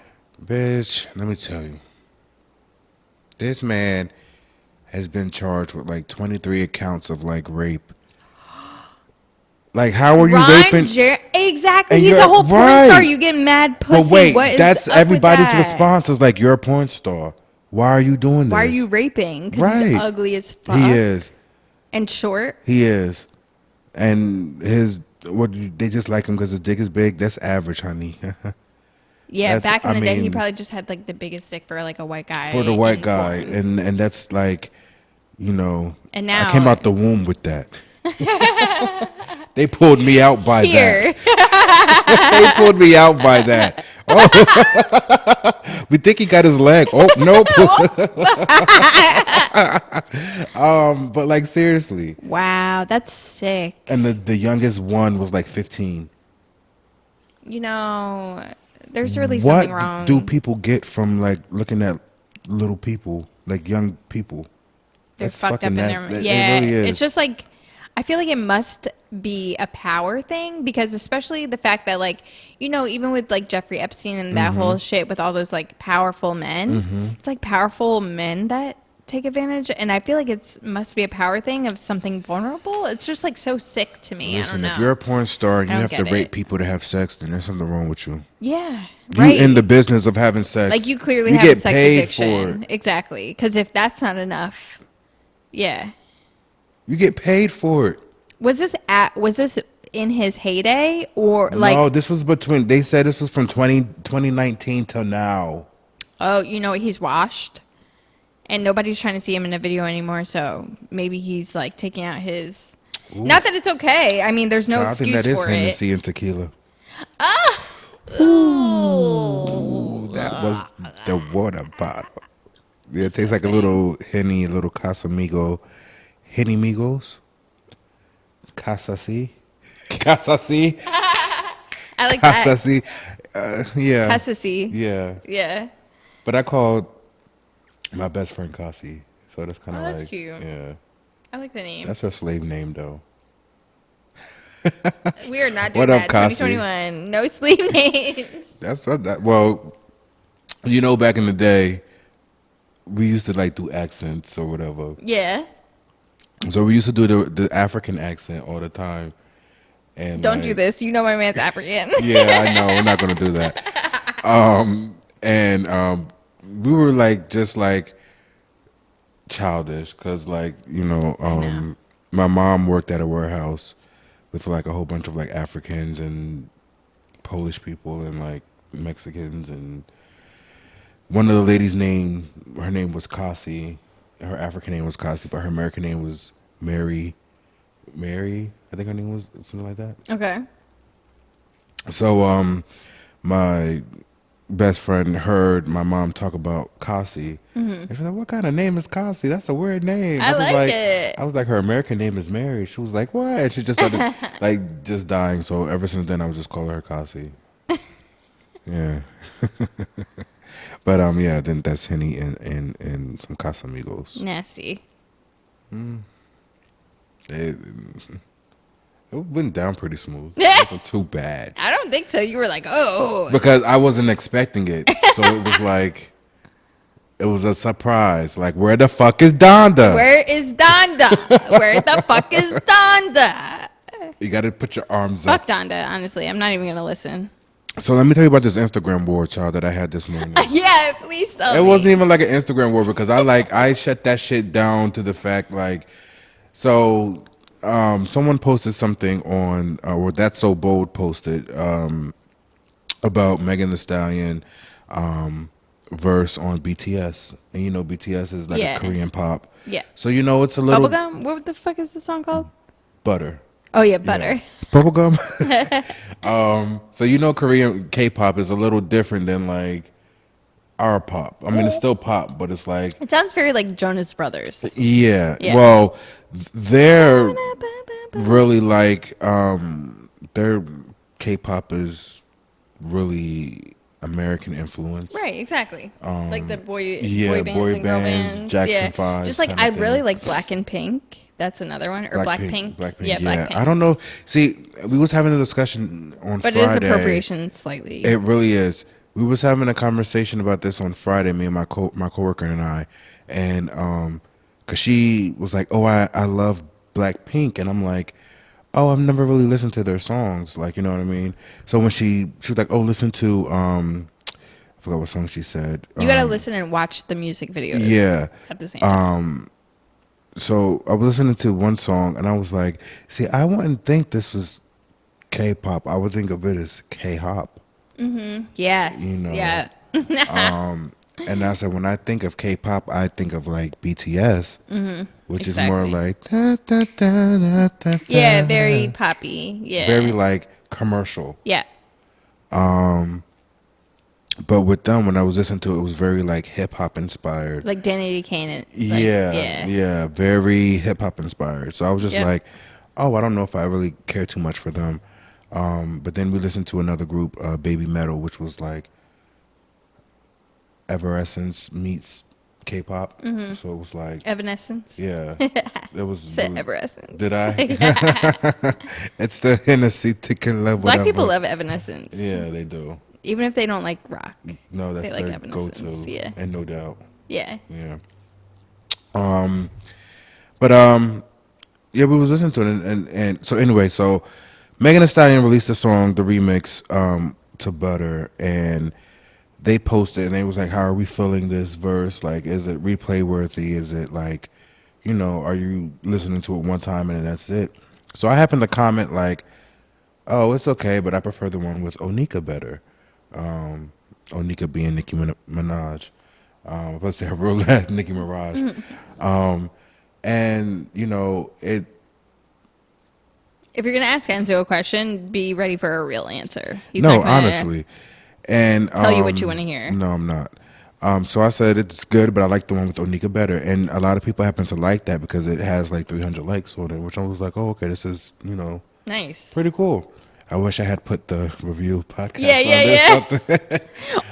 Bitch, let me tell you. This man has been charged with like 23 accounts of like rape. Like, how are you raping? Exactly. He's a whole porn star. You get mad pussy. But wait, that's everybody's response is like, you're a porn star. Why are you doing this? Why are you raping? Because he's ugly as fuck. He is. And short. He is. And they just like him because his dick is big. That's average, honey. Yeah, back in the day, he probably just had like the biggest dick for like a white guy. For the white guy. And that's like, And now I came out the womb with that. They pulled me out by that. They pulled me out by that. Oh. We think he got his leg. Oh, nope. But like seriously. Wow, that's sick. And the youngest one was like 15. There's really something wrong. What do people get from like looking at little people, like young people? They're fucked up in their... Yeah, it really is. It's just like... I feel like it must be a power thing because especially the fact that like, even with like Jeffrey Epstein and that whole shit with all those like powerful men, it's like powerful men that take advantage. And I feel like it must be a power thing of something vulnerable. It's just like so sick to me. Listen, I don't know. If you're a porn star and you have to rape people to have sex, then there's something wrong with you. Yeah. Right. You in the business of having sex. Like you clearly have a sex addiction. For it. Exactly. Because if that's not enough, yeah. You get paid for it. Was this in his heyday or like? No, this was they said this was from 2019 till now. Oh, he's washed and nobody's trying to see him in a video anymore. So maybe he's like taking out his, not that it's okay. I mean, there's no excuse for it. I think that is Hennessy and tequila. Ooh, that was the water bottle. Yeah, it tastes like a little Henny, a little Casamigo. Henny Migos. Casasi. I like Casasi. Yeah. Casasi. Yeah. Yeah. But I called my best friend Cassie. So that's kind of that's cute. Yeah. I like the name. That's her slave name, though. We are not doing that. 2021. No slave names. That's what that. Well, back in the day, we used to like do accents or whatever. Yeah. So we used to do the African accent all the time. And don't do this. My man's African. Yeah, I know. We're not going to do that. We were like just like childish because like, my mom worked at a warehouse with like a whole bunch of like Africans and Polish people and like Mexicans. And one of the ladies' her name was Cassie. Her African name was Cassie, but her American name was Mary, I think her name was something like that. Okay. So, my best friend heard my mom talk about Cassie. And she's like, "What kind of name is Cassie? That's a weird name." I like it. I was like, "Her American name is Mary." She was like, "What?" And she just started just dying. So ever since then, I would just call her Cassie. Yeah. But yeah, then that's Henny and some Casamigos. Nasty. It went down pretty smooth. It wasn't too bad. I don't think so. You were like, oh. Because I wasn't expecting it. So it was like, it was a surprise. Like, where the fuck is Donda? Where is Donda? Where the fuck is Donda? You got to put your arms up. Fuck Donda, honestly. I'm not even going to listen. So let me tell you about this Instagram war, child, that I had this morning. Yeah, please tell me. It wasn't even like an Instagram war because I shut that shit down to the fact like, so someone posted something on, or That's So Bold posted about Megan Thee Stallion verse on BTS, and you know BTS is like a Korean pop. Yeah. So you know it's a little Bubblegum. What the fuck is the song called? Butter. Oh yeah, Butter. Bubblegum. So you know Korean K-pop is a little different than like our pop. I mean, it's still pop, but it's like it sounds very like Jonas Brothers. Yeah. Well, they're really like their K-pop is really American influence. Right, exactly. Like the boy bands boy and girl bands, bands. Jackson 5. Just like I really like Black and Pink. That's another one. Or Blackpink. Yeah, Blackpink. I don't know. See, we was having a discussion on Friday. But it is appropriation slightly. It really is. We was having a conversation about this on Friday, me and my coworker and I, and cause she was like, "Oh, I love Blackpink," and I'm like, "Oh, I've never really listened to their songs, like you know what I mean." So when she was like, "Oh, listen to," I forgot what song she said. You gotta listen and watch the music videos. Yeah. At the same time. So I was listening to one song and I was like, "See, I wouldn't think this was K-pop. I would think of it as K-hop." Mm-hmm. Yes. You know, yeah. And I said, when I think of K-pop, I think of like BTS, which is more like yeah, very poppy. Yeah, very like commercial. Yeah. But with them, when I was listening to it, it was very like hip hop inspired. Like Danny Kane. Yeah, very hip hop inspired. So I was just like, oh, I don't know if I really care too much for them. But then we listened to another group, Babymetal, which was like Evanescence meets K-pop. So it was like Evanescence. Yeah, it was. Said Evanescence. Did I? It's the Hennessy ticket level. Black people love Evanescence. Yeah, they do. Even if they don't like rock. No, that's they their like go-to. Yeah, and no doubt. Yeah. Yeah. Yeah, we was listening to it, and so anyway, so Megan Thee Stallion released the song, the remix, to Butter, and they posted and they was like, "How are we feeling this verse? Like, is it replay worthy? Is it like, you know, are you listening to it one time and then that's it?" So I happened to comment like, "Oh, it's okay, but I prefer the one with Onika better." Onika being Nicki Minaj. Let's say her real last, Nicki Minaj. And you know it. If you're gonna ask Enzo a question, be ready for a real answer. He's no, not gonna honestly, and tell you what you want to hear. No, I'm not. So I said it's good, but I like the one with Onika better, and a lot of people happen to like that because it has like 300 likes on it, which I was like, oh, okay, this is nice, pretty cool. I wish I had put the review podcast. Yeah.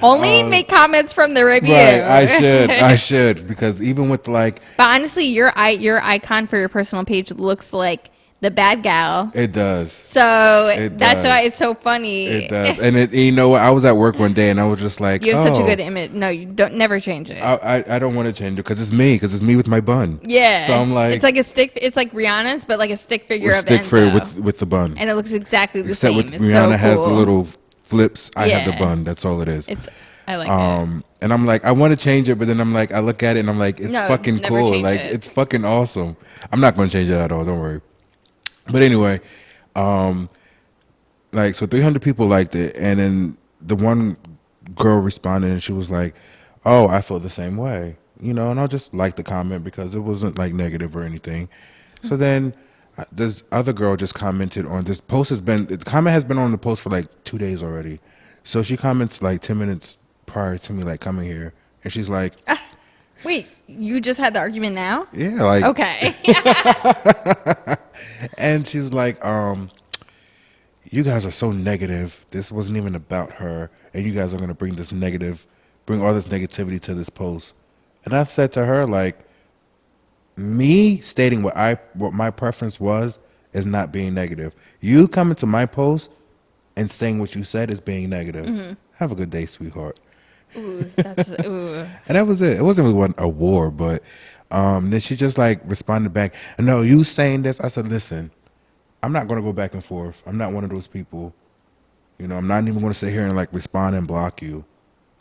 Only make comments from the review. Right, I should because even with like. But honestly, your icon for your personal page looks like the bad gal. It does. So that's why it's so funny. It does, and you know what? I was at work one day and I was just like, you have such a good image. No, you don't. Never change it. I don't want to change it because it's me with my bun. Yeah. So I'm like, it's like a stick. It's like Rihanna's, but like a stick figure of stick Enzo. figure with the bun. And it looks exactly the same. Except with it's Rihanna so has cool. the little flips. I have the bun. That's all it is. I like it. And I'm like, I want to change it, but then I'm like, I look at it and I'm like, it's fucking cool. Like it's fucking awesome. I'm not going to change it at all. Don't worry. But anyway, like, so 300 people liked it. And then the one girl responded and she was like, oh, I feel the same way, and I'll just like the comment because it wasn't like negative or anything. So then this other girl just commented on this post the comment has been on the post for like 2 days already. So she comments like 10 minutes prior to me like coming here. And she's like, wait, you just had the argument now? Yeah, like okay. And she's like, you guys are so negative. This wasn't even about her, and you guys are gonna bring all this negativity to this post. And I said to her, like, me stating what my preference was is not being negative. You coming to my post and saying what you said is being negative. Mm-hmm. Have a good day, sweetheart. Ooh. And that was it. It wasn't really a war, but then she just like responded back. No, you saying this? I said, listen, I'm not going to go back and forth. I'm not one of those people. I'm not even going to sit here and like respond and block you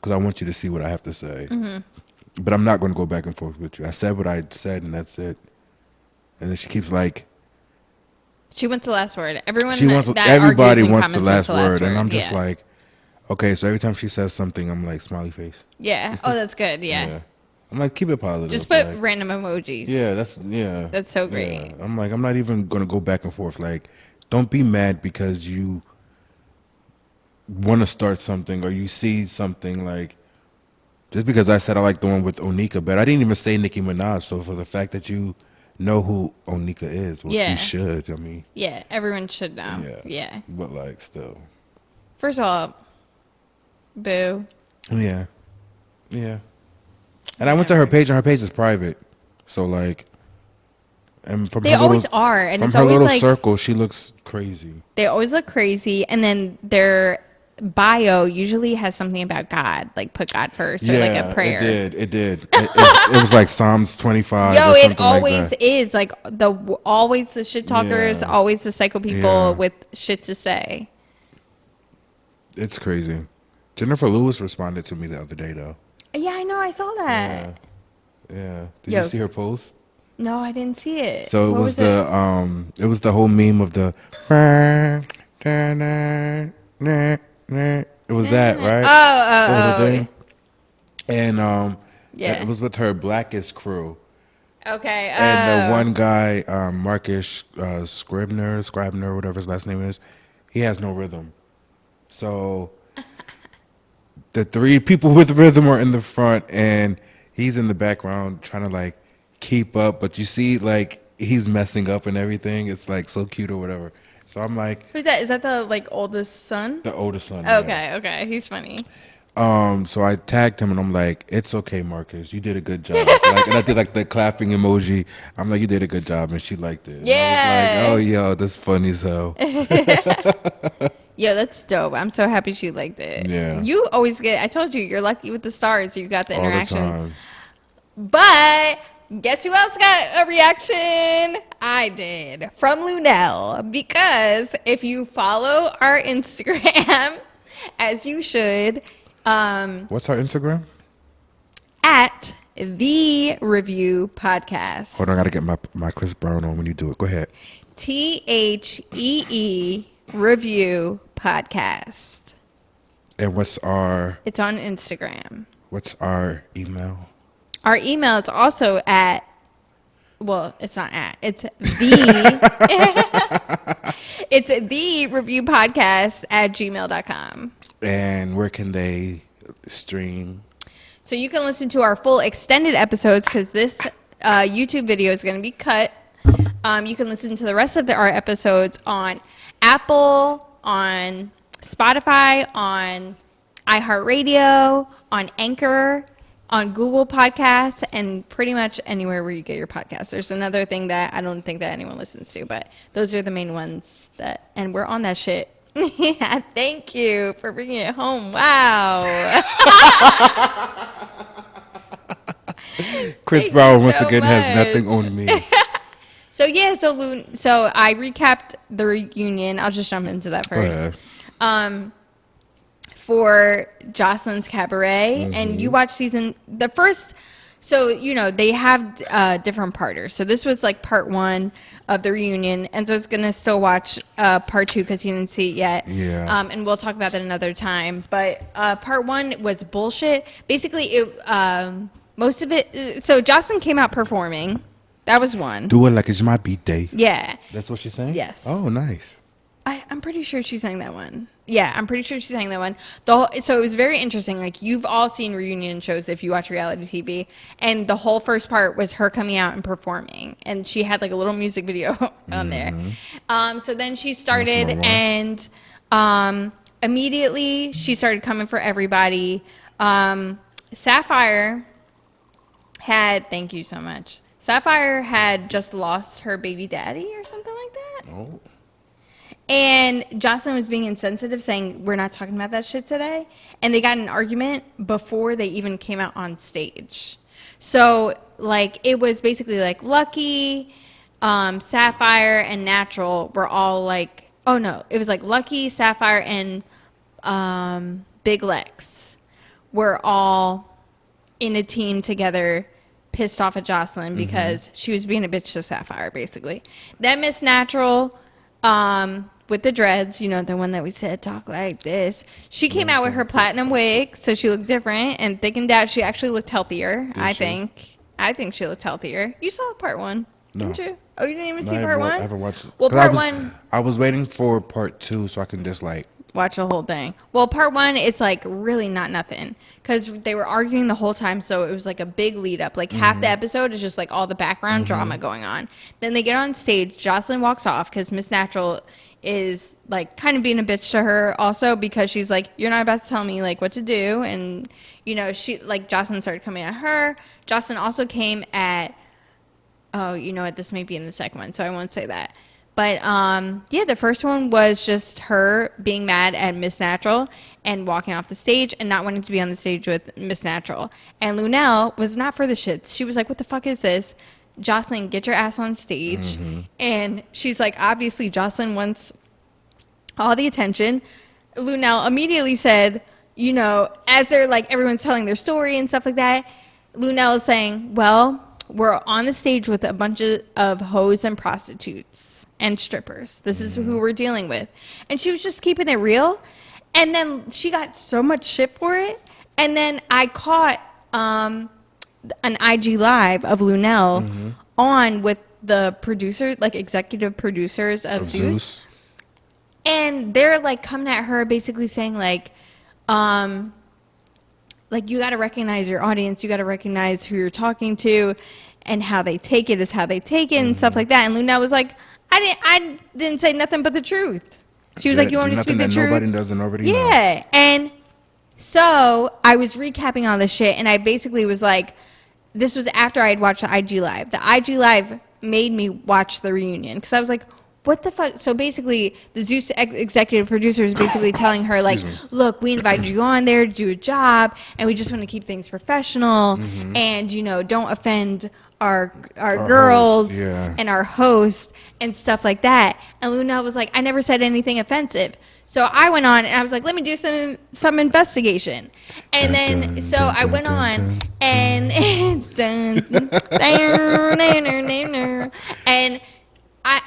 because I want you to see what I have to say. Mm-hmm. But I'm not going to go back and forth with you. I said what I said, and that's it. And then she keeps like. She wants the last word. Everybody wants the last word, and I'm just like, Okay, so every time she says something, I'm like, smiley face. Yeah. Oh, that's good. Yeah. I'm like, keep it positive. Just put like, random emojis. Yeah, that's so great. Yeah. I'm like, I'm not even gonna go back and forth. Like, don't be mad because you want to start something or you see something. Like, just because I said I like the one with Onika, but I didn't even say Nicki Minaj. So for the fact that you know who Onika is, which you should. I mean, yeah, everyone should know. Yeah. But like, still. First of all, boo. Yeah. And I went to her page, and her page is private. So like, and from they always are, and from it's her always little like circle, she looks crazy. They always look crazy, and then their bio usually has something about God, like put God first, or like a prayer. It did. It was like Psalms 25. Yo, or something it always like that. is like always the shit talkers, always the psycho people with shit to say. It's crazy. Jennifer Lewis responded to me the other day, though. Yeah, I know. I saw that. Yeah. Did you see her post? No, I didn't see it. So it was the whole meme of the. It was that, right? Oh. Thing. And it was with her Blackest crew. Okay. And the one guy, Marcus Scribner, whatever his last name is, he has no rhythm. So the three people with rhythm are in the front, and he's in the background trying to like keep up. But you see, like he's messing up and everything. It's like so cute or whatever. So I'm like, who's that? Is that the like oldest son? The oldest son. Okay. He's funny. So I tagged him and I'm like, it's okay, Marcus, you did a good job. Like, and I did like the clapping emoji. I'm like, you did a good job, and she liked it. Yeah. And I was like, oh, yo, that's funny as hell. Yo, that's dope. I'm so happy she liked it. Yeah. You always I told you, you're lucky with the stars. You got the interaction. All the time. But guess who else got a reaction? I did. From Lunel. Because if you follow our Instagram, as you should. What's our Instagram? At The Review Podcast. Hold on, I got to get my Chris Brown on when you do it. Go ahead. THEE Review Podcast. And what's our... It's on Instagram. What's our email? Our email is also at... Well, it's not at. It's the... it's the review podcast at gmail.com. And where can they stream? So you can listen to our full extended episodes because this YouTube video is going to be cut. You can listen to the rest of our episodes on Apple, on Spotify, on iHeartRadio, on Anchor, on Google Podcasts, and pretty much anywhere where you get your podcasts. There's another thing that I don't think that anyone listens to, but those are the main ones and we're on that shit. Yeah, thank you for bringing it home. Wow. Chris Brown once again has nothing on me. So I recapped the reunion. I'll just jump into that first. For Joseline's Cabaret, and you watched the first. So, they have different parters. So this was like part 1 of the reunion. Enzo's going to still watch part 2 because he didn't see it yet. Yeah. And we'll talk about that another time. But part 1 was bullshit. Basically, most of it. So Joseline came out performing. That was one. Do it like it's my beat day. Yeah. That's what she's saying? Yes. Oh, nice. I'm pretty sure she sang that one. Yeah, I'm pretty sure she sang that one. So it was very interesting. Like, you've all seen reunion shows if you watch reality TV. And the whole first part was her coming out and performing. And she had, like, a little music video on there. So then she started, and immediately she started coming for everybody. Sapphire had... Thank you so much. Sapphire had just lost her baby daddy or something like that. Oh. And Joseline was being insensitive, saying, we're not talking about that shit today. And they got in an argument before they even came out on stage. So, like, it was basically like Lucky, Sapphire, and Natural were all like, oh no, it was like Lucky, Sapphire, and Big Lex were all in a team together, pissed off at Joseline because she was being a bitch to Sapphire, basically. Then Miss Natural... with the dreads, you know, the one that we said talk like this. She came out with her platinum wig, so she looked different and thickened out. She actually looked healthier, I think. I think she looked healthier. You saw part 1, didn't you? Oh, you didn't even see part 1? I haven't watched it. Well, part 1... I was waiting for part 2 so I can just, like... watch the whole thing. Well, part 1, it's, like, really not nothing. Because they were arguing the whole time, so it was, like, a big lead-up. Like, half the episode is just, like, all the background drama going on. Then they get on stage. Joseline walks off because Miss Natural is, like, kind of being a bitch to her also because she's like, you're not about to tell me, like, what to do. And, you know, she, like, Joseline started coming at her. Joseline also came at... oh, you know what? This may be in the second one, so I won't say that. But, yeah, the first one was just her being mad at Miss Natural and walking off the stage and not wanting to be on the stage with Miss Natural. And Lunel was not for the shits. She was like, what the fuck is this? Joseline, get your ass on stage. And she's like, obviously, Joseline wants all the attention. Lunel immediately said, you know, as they're, like, everyone's telling their story and stuff like that, Lunel is saying, well... we're on the stage with a bunch of hoes and prostitutes and strippers. This is who we're dealing with. And she was just keeping it real. And then she got so much shit for it. And then I caught an IG Live of Lunel on with the producers, like executive producers of Zeus. And they're like coming at her basically saying like, you got to recognize your audience. You got to recognize who you're talking to, and how they take it is how they take it, and stuff like that. And Lunel was like, I didn't say nothing but the truth. She was like, you want me to speak the truth? Nobody doesn't already know. Yeah. And so I was recapping all this shit, and I basically was like, this was after I had watched the IG Live. The IG Live made me watch the reunion because I was like, what the fuck? So basically, the Zeus executive producer is basically telling her, like, look, we invited you on there to do a job, and we just want to keep things professional, and, you know, don't offend our girls and our host and stuff like that. And Luna was like, I never said anything offensive. So I went on, and I was like, let me do some investigation. And then, so I went on, and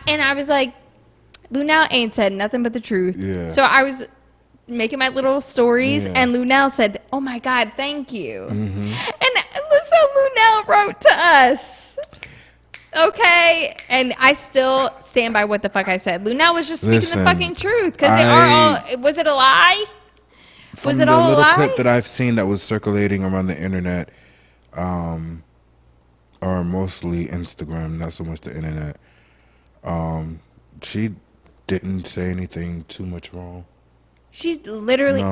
and I was like, Lunel ain't said nothing but the truth. Yeah. So I was making my little stories, and Lunel said, oh, my God, thank you. And so Lunel wrote to us. Okay? And I still stand by what the fuck I said. Lunel was just speaking the fucking truth. Because was it a lie? Was it all a lie? From the little clip that I've seen that was circulating around the internet, or mostly Instagram, not so much the internet, she didn't say anything too much wrong. She literally,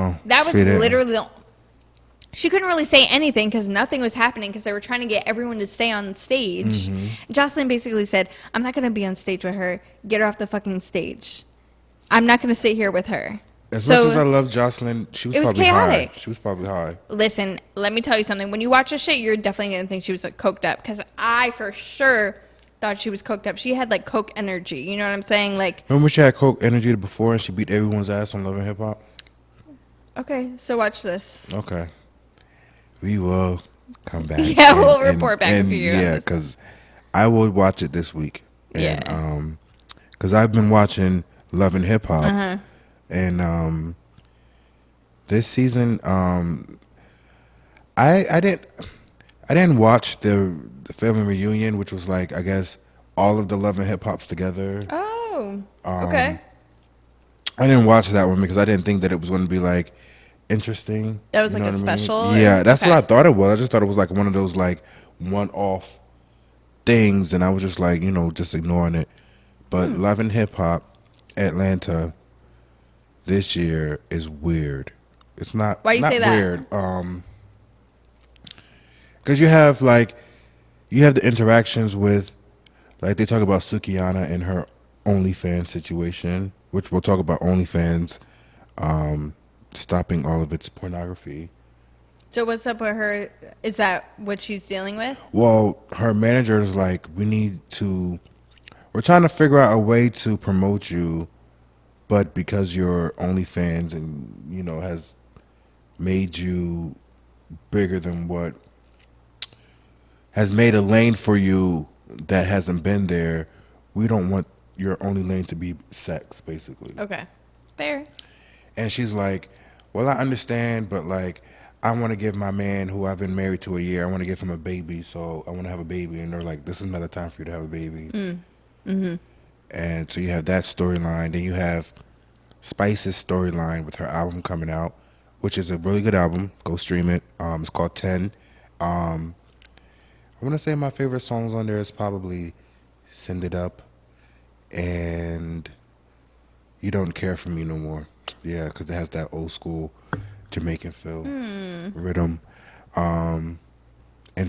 she couldn't really say anything because nothing was happening because they were trying to get everyone to stay on stage. Joseline basically said, I'm not going to be on stage with her. Get her off the fucking stage. I'm not going to sit here with her. As much as I love Joseline, she was probably chaotic. High. She was probably high. Listen, let me tell you something. When you watch this shit, you're definitely going to think she was like coked up because I for sure thought she was coked up. She had like coke energy. You know what I'm saying? Like, remember she had coke energy before and she beat everyone's ass on Love and Hip Hop? Okay, so watch this. Okay. We will come back. Yeah, we'll report back to you. Yeah, because I will watch it this week. And, because I've been watching Love and Hip Hop. And this season, I didn't watch the family reunion, which was like, I guess, all of the Love and Hip Hops together. Oh, okay. I didn't watch that one because I didn't think that it was going to be like interesting. That was like a special? Yeah, that's what I thought it was. I just thought it was like one of those like one-off things, and I was just like, you know, just ignoring it. But Love and Hip Hop Atlanta this year is weird. It's not. Why you say that? Weird. Because you have the interactions with, like, they talk about Sukihana and her OnlyFans situation, which we'll talk about OnlyFans stopping all of its pornography. So what's up with her? Is that what she's dealing with? Well, her manager is like, we're trying to figure out a way to promote you, but because your OnlyFans and, you know, has made you bigger than what has made a lane for you that hasn't been there, we don't want your only lane to be sex, basically. Okay. Fair. And she's like, well, I understand, but like, I want to give my man who I've been married to a year, I want to give him a baby, so I want to have a baby. And they're like, this is not the time for you to have a baby. Mm-hmm. And so you have that storyline. Then you have Spice's storyline with her album coming out, which is a really good album. Go stream it. It's called 10. I want to say my favorite songs on there is probably Send It Up and You Don't Care For Me No More. Yeah, because it has that old school Jamaican feel, rhythm, and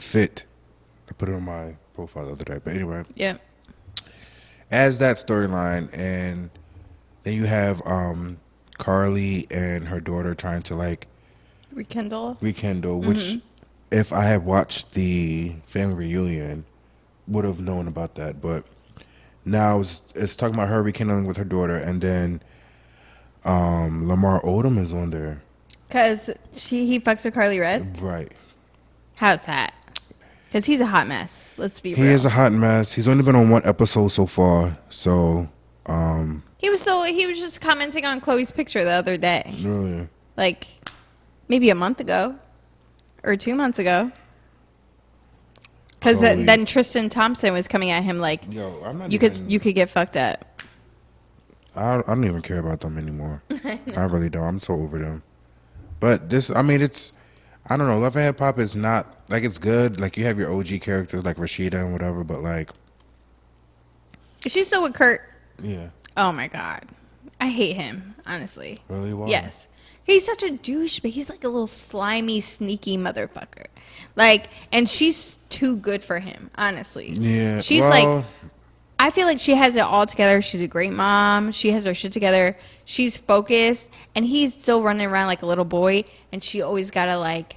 Fit. I put it on my profile the other day. But anyway. Yeah. As that storyline, and then you have Carly and her daughter trying to like rekindle, which if I had watched the family reunion would have known about that, but now it's talking about her rekindling with her daughter, and then Lamar Odom is on there because he fucks with Carly Red, right? How's that? Because he's a hot mess. Let's be real. He is a hot mess. He's only been on one episode so far, so he was just commenting on Chloe's picture the other day. Really? Like maybe a month ago or 2 months ago. Because then Tristan Thompson was coming at him like, yo, I'm not you could get fucked up. I don't even care about them anymore. I really don't. I'm so over them. But this, I mean, I don't know. Love and Hip Hop is not, like, it's good. Like, you have your OG characters like Rashida and whatever, but like. Is she still with Kurt? Yeah. Oh my God. I hate him, honestly. Really? Why? Yes. He's such a douche, but he's like a little slimy, sneaky motherfucker. Like, and she's too good for him, honestly. Yeah. She's like, I feel like she has it all together. She's a great mom. She has her shit together. She's focused, and he's still running around like a little boy, and she always gotta like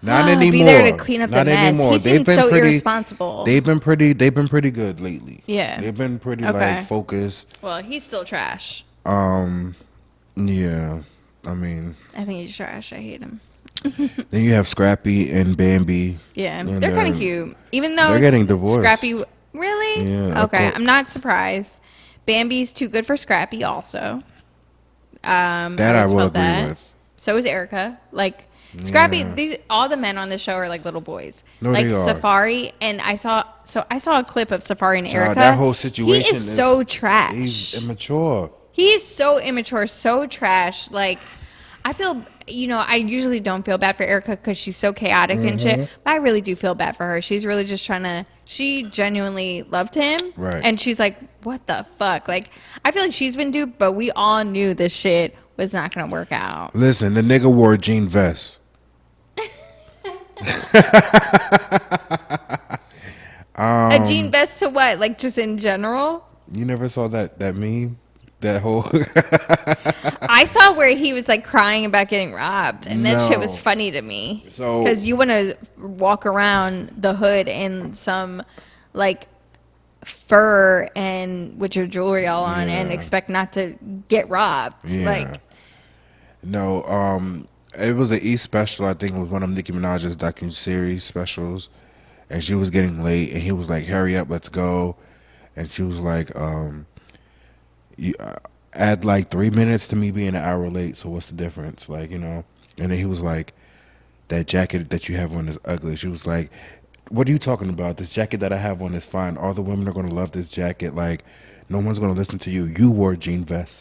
not anymore. Be there to clean up not the mess. Anymore. He seems so irresponsible. They've been pretty good lately. Yeah. They've been pretty like focused. Well, he's still trash. Yeah. I mean, I think he's trash. I hate him. Then you have Scrappy and Bambi. Yeah, they're kind of cute. Even though they're getting divorced. Scrappy, really? Yeah. Okay, I'm not surprised. Bambi's too good for Scrappy also. That I will agree with. So is Erica. Like, Scrappy, all the men on this show are like little boys. No, like they are. Safari, and I saw a clip of Safari and Erica. That whole situation he is so trash. He's immature. He is so immature, so trash. Like, I feel, I usually don't feel bad for Erica because she's so chaotic and shit. But I really do feel bad for her. She's really just she genuinely loved him. Right. And she's like, what the fuck? Like, I feel like she's been duped, but we all knew this shit was not going to work out. Listen, the nigga wore a jean vest. A jean vest to what? Like, just in general? You never saw that meme? That whole I saw where he was like crying about getting robbed, and that shit was funny to me. So because you want to walk around the hood in some like fur and with your jewelry all on and expect not to get robbed. Like, no, it was an E special. I think it was one of Nicki Minaj's docu-series specials, and she was getting late, and he was like, "Hurry up, let's go," and she was like, You add like 3 minutes to me being an hour late, so what's the difference? Like, and then he was like, that jacket that you have on is ugly. She was like, what are you talking about? This jacket that I have on is fine. All the women are going to love this jacket. Like, no one's going to listen to you. You wore a jean vest.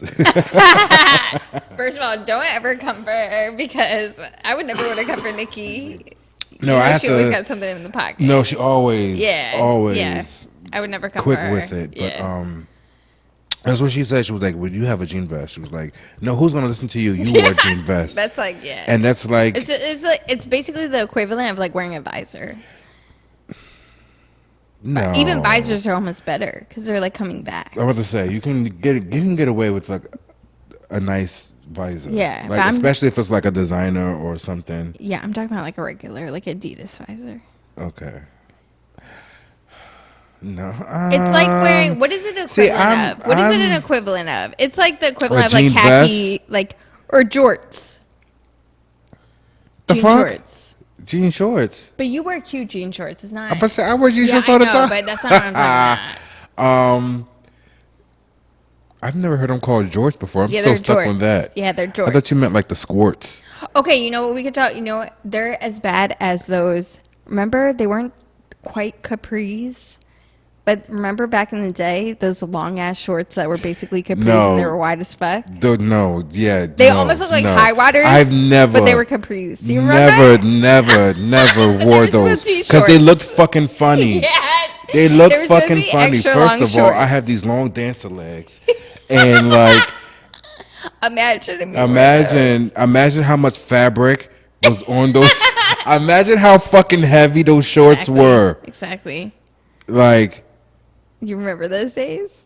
First of all, don't ever come for her because I would never want to come for Nikki. No, she always got something in the pocket. No, she always, I would never come quick for her. with it. But that's what she said. She was like, "Well, you have a jean vest." She was like, "No, who's gonna listen to you? You wear a jean vest." That's like, and that's like, it's basically the equivalent of like wearing a visor. No, even visors are almost better because they're like coming back. I was about to say you can get away with like a nice visor. Yeah, like especially if it's like a designer or something. Yeah, I'm talking about like a regular like Adidas visor. Okay. No, it's like wearing. What is it equivalent of? What is it an equivalent of? It's like the equivalent of like khaki, like or jorts. Jean shorts. Jean shorts. But you wear cute jean shorts. It's not. I wear jean shorts all the time. But that's not what I'm talking about. I've never heard them called jorts before. I'm Yeah, still they're stuck jorts. on that. Yeah, they're jorts. I thought you meant like the squirts. Okay, you know what we could talk? You know what? They're as bad as those. Remember, they weren't quite capris. But remember back in the day, those long ass shorts that were basically capris and they were wide as fuck? They almost look like high waters. I've never. But they were capris. Do you remember? Never wore those. Because they looked fucking funny. Yeah. They looked fucking funny. First of all, I have these long dancer legs. And like. Imagine how much fabric was on those. Imagine how fucking heavy those shorts were. Exactly. Like. You remember those days?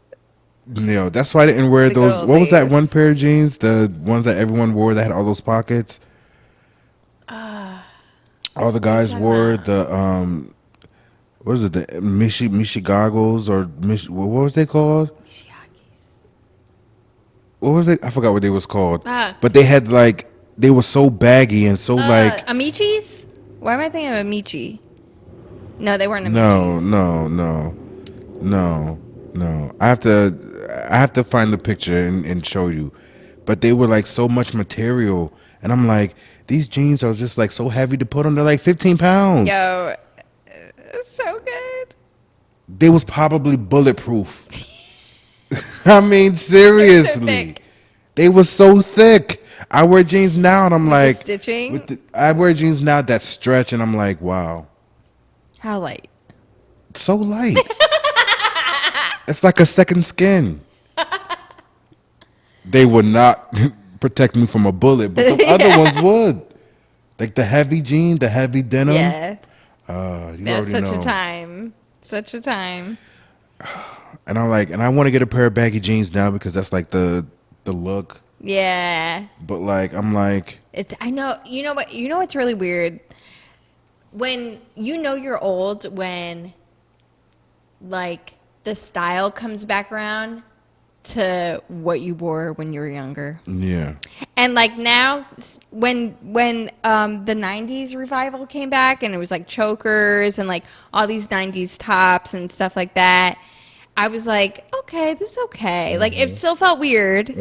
No, that's why I didn't wear those. What was that one pair of jeans? The ones that everyone wore that had all those pockets. All the guys wore the what is it? The Mishi goggles or what was they called? What was it? I forgot what they was called. But they had like they were so baggy and so like Amichis. Why am I thinking of Amici? No, they weren't Amichis. No. I have to find the picture and show you. But they were like so much material. And I'm like, these jeans are just like so heavy to put on. They're like 15 pounds. Yo, it's so good. They was probably bulletproof. I mean, seriously. They were so thick. I wear jeans now and I'm like. Stitching? I wear jeans now that stretch and I'm like, wow. How light? So light. It's like a second skin. They would not protect me from a bullet, but the other ones would. Like the heavy jean, the heavy denim. Yeah. That's such a time. Such a time. And I'm like, and I want to get a pair of baggy jeans now because that's like the look. Yeah. But like, I'm like. I know. You know what? You know what's really weird? When you know you're old when like the style comes back around to what you wore when you were younger. Yeah. And like now when the 90s revival came back and it was like chokers and like all these 90s tops and stuff like that, I was like, okay, this is okay. Like it still felt weird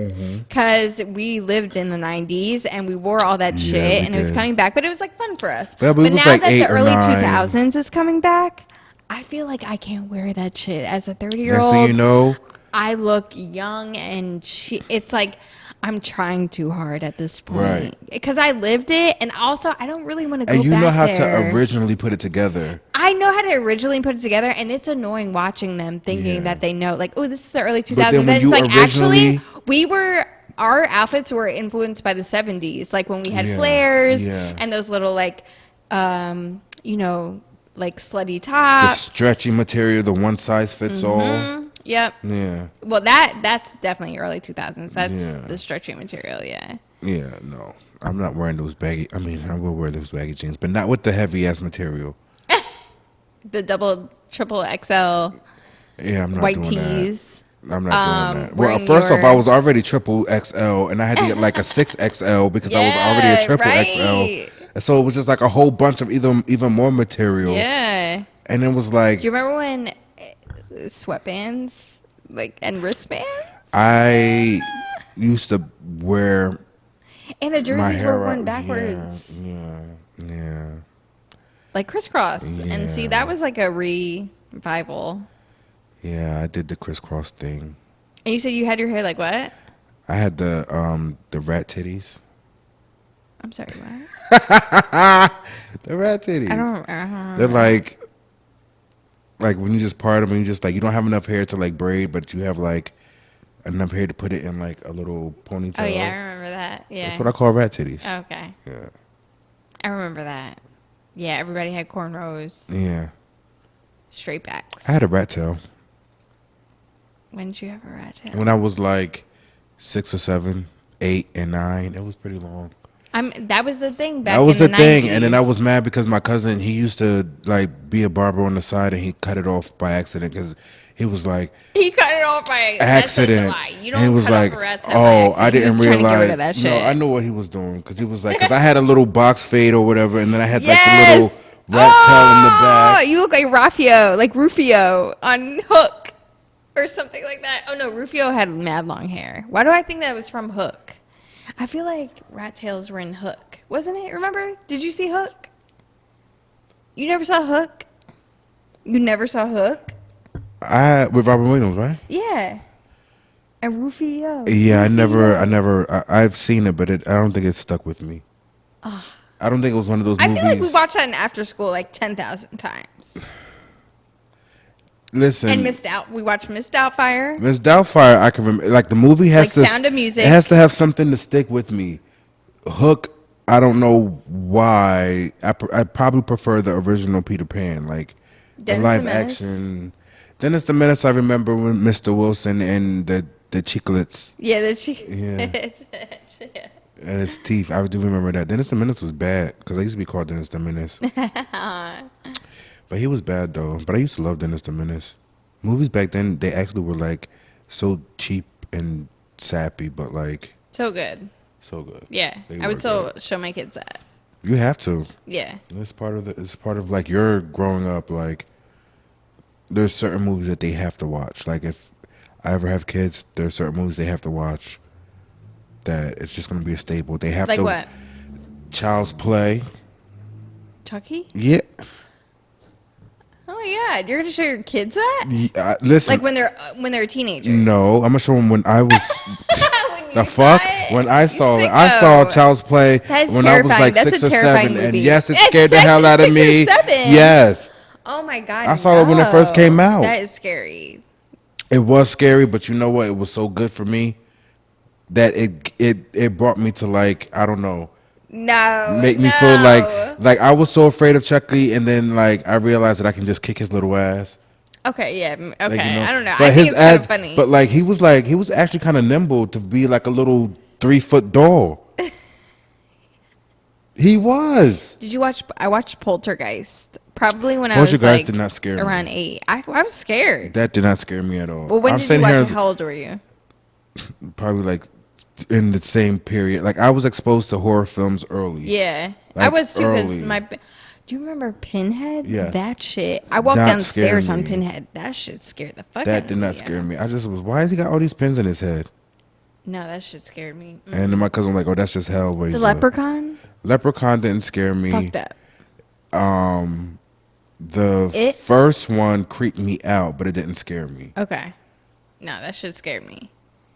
because we lived in the 90s and we wore all that shit and it was coming back, but it was like fun for us. Yeah, but now like that the early 9. 2000s is coming back, I feel like I can't wear that shit as a 30-year-old. Next thing you know, I look young and it's like I'm trying too hard at this point. Right. Because I lived it and also I don't really want to go back and you know how there. to originally put it together. I know how to originally put it together and it's annoying watching them thinking that they know like, oh, this is the early 2000s. But then when it's you like actually our outfits were influenced by the 70s. Like when we had flares and those little like you know, like slutty tops. The stretchy material, the one size fits all. Yep. Yeah. Well, that's definitely early 2000s. That's the stretchy material, yeah. Yeah, no. I'm not wearing those baggy. I mean, I will wear those baggy jeans, but not with the heavy ass material. The double, triple XL yeah, I'm not white doing tees. That. I'm not doing that. Well, first off, I was already triple XL, and I had to get like a 6XL because I was already a triple XL. And so it was just like a whole bunch of even more material. Yeah. And it was like. Do you remember when sweatbands like and wristbands? I used to wear. And the jerseys were worn backwards. Yeah. Like crisscross. Yeah. And see, that was like a revival. Yeah, I did the crisscross thing. And you said you had your hair like what? I had the rat titties. I'm sorry, what? The rat titties. I don't They're like when you just part them and you just like you don't have enough hair to like braid, but you have like enough hair to put it in like a little ponytail. Oh yeah, I remember that. Yeah. That's what I call rat titties. Oh, okay. Yeah. I remember that. Yeah, everybody had cornrows. Yeah. Straight backs. I had a rat tail. When did you have a rat tail? When I was like 6 or 7, 8 and 9. It was pretty long. That was the thing back in the 90s. That was the thing, and then I was mad because my cousin, he used to like be a barber on the side, and he cut it off by accident because he was like he cut it off by accident. You don't and he was cut like, off a rat tail oh, I didn't realize. To get rid of that shit. No, I know what he was doing because he was like, because I had a little box fade or whatever, and then I had like the little rat tail in the back. You look like Rufio on Hook. or something like that. Oh no, Rufio had mad long hair. Why do I think that was from Hook? I feel like rat tails were in Hook, wasn't it? Remember? Did you see Hook? You never saw Hook? You never saw Hook? With Robin Williams, right? Yeah. And Rufio. Yeah, Rufio. I've seen it, but I don't think it stuck with me. I don't think it was one of those movies. I feel like we watched that in after school like 10,000 times. Listen. And we watched Miss Doubtfire. Miss Doubtfire, I can remember. Like, the movie has to... Sound of Music. It has to have something to stick with me. Hook, I don't know why. I probably prefer the original Peter Pan. Like, the live action. Dennis the Menace, I remember when Mr. Wilson and the chiclets. Yeah, the chiclets. Yeah. And his teeth. I do remember that. Dennis the Menace was bad because I used to be called Dennis the Menace. But he was bad though. But I used to love Dennis the Menace. Movies back then, they actually were like so cheap and sappy, but like so good. So good. Yeah, I would still show my kids that. You have to. Yeah. It's part of like your growing up. Like, there's certain movies that they have to watch. Like, if I ever have kids, there's certain movies they have to watch. That it's just gonna be a staple. They have to. Like what? Child's Play. Chucky? Yeah. Oh my God! You're gonna show your kids that? Yeah, listen. Like when they're teenagers. No, I'm gonna show them when I was. The fuck? When I saw it, sicko. I saw Child's Play when I was like 6 or 7, movie. and yes, it scared the hell out of me. 6 or 7? Yes. Oh my God! I saw it when it first came out. That is scary. It was scary, but you know what? It was so good for me that it brought me to, like, I don't know. Make me feel like I was so afraid of Chucky, and then like I realized that I can just kick his little ass. Okay, yeah, okay. Like, you know, I don't know. But I think it's kind of funny. But like he was actually kind of nimble to be like a little 3-foot doll. He was. Did you watch? I watched Poltergeist. Probably when Poltergeist I was like did not scare around me. 8. I was scared. That did not scare me at all. Well, when did you watch it? How old were you? Probably like in the same period. Like, I was exposed to horror films early. Yeah, like, I was too. Because early. do you remember Pinhead? Yes. That shit. I walked downstairs on Pinhead. That shit scared the fuck out of me. That did not scare me. I just was, why has he got all these pins in his head? No, that shit scared me. Mm-hmm. And then my cousin was like, oh, that's just Hellraiser. The Leprechaun? Leprechaun didn't scare me. Fucked up. The first one creeped me out, but it didn't scare me. Okay. No, that shit scared me.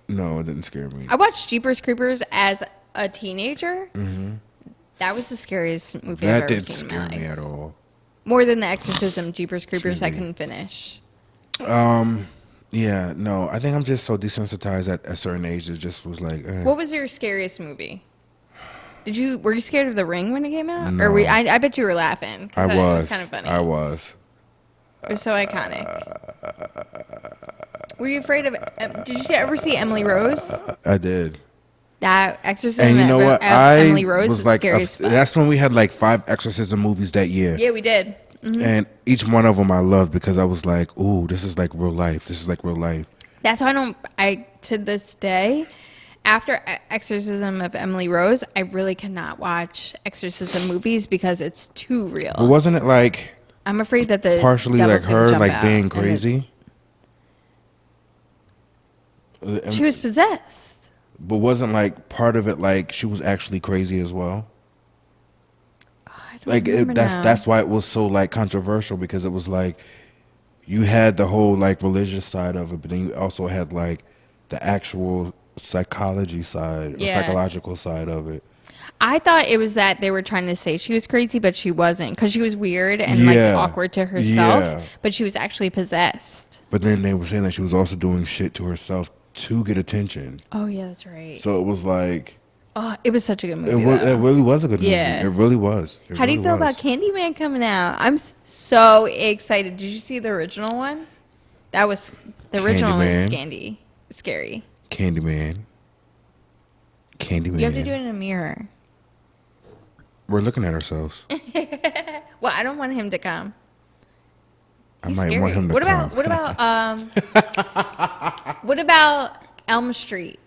No, it didn't scare me. I watched Jeepers Creepers as a teenager. Mm-hmm. That was the scariest movie I've ever seen in my life. That didn't scare me at all. More than The Exorcism, Jeepers Creepers, I couldn't finish. Yeah, no. I think I'm just so desensitized at a certain age that just was like. What was your scariest movie? Were you scared of The Ring when it came out? No. Or I bet you were laughing. I was. It was kind of funny. I was. It was so iconic. Were you afraid of? Did you ever see Emily Rose? I did. That Exorcism and you know what? Emily Rose was like, scary as fuck. That's when we had like 5 exorcism movies that year. Yeah, we did. Mm-hmm. And each one of them I loved because I was like, ooh, this is like real life. This is like real life. That's why to this day, after Exorcism of Emily Rose, I really cannot watch exorcism movies because it's too real. But wasn't it like I'm afraid that the partially like her like being crazy? She was possessed. But wasn't like part of it like she was actually crazy as well? Like that's why it was so like controversial, because it was like you had the whole like religious side of it, but then you also had like the actual psychology side or psychological side of it. I thought it was that they were trying to say she was crazy, but she wasn't, because she was weird and like awkward to herself, but she was actually possessed. But then they were saying that she was also doing shit to herself to get attention. Oh yeah, that's right. So it was like, oh, it was such a good movie. It really was a good movie. Yeah. It really was. How do you feel about Candyman coming out? I'm so excited. Did you see the original one? That was the original one was scary. Candyman. You have to do it in a mirror. We're looking at ourselves. Well, I don't want him to come. He's I might want him to come. What about Elm Street?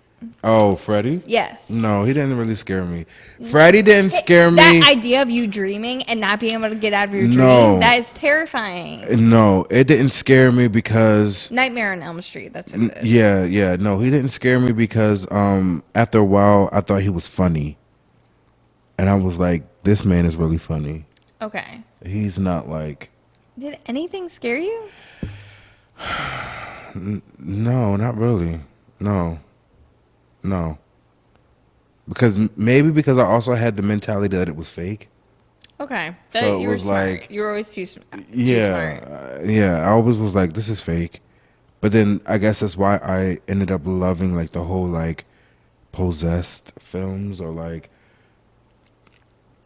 Oh, Freddy? Yes. No, he didn't really scare me. Freddy didn't scare me. That idea of you dreaming and not being able to get out of your dream, that is terrifying. No, it didn't scare me because... Nightmare on Elm Street, that's what it is. Yeah. No, he didn't scare me because after a while, I thought he was funny. And I was like, this man is really funny. Okay. He's not like... Did anything scare you? No, not really. No. Because I also had the mentality that it was fake. Okay. So you were smart. Like, you were always too smart. Yeah, I always was like, this is fake. But then I guess that's why I ended up loving like the whole like possessed films or like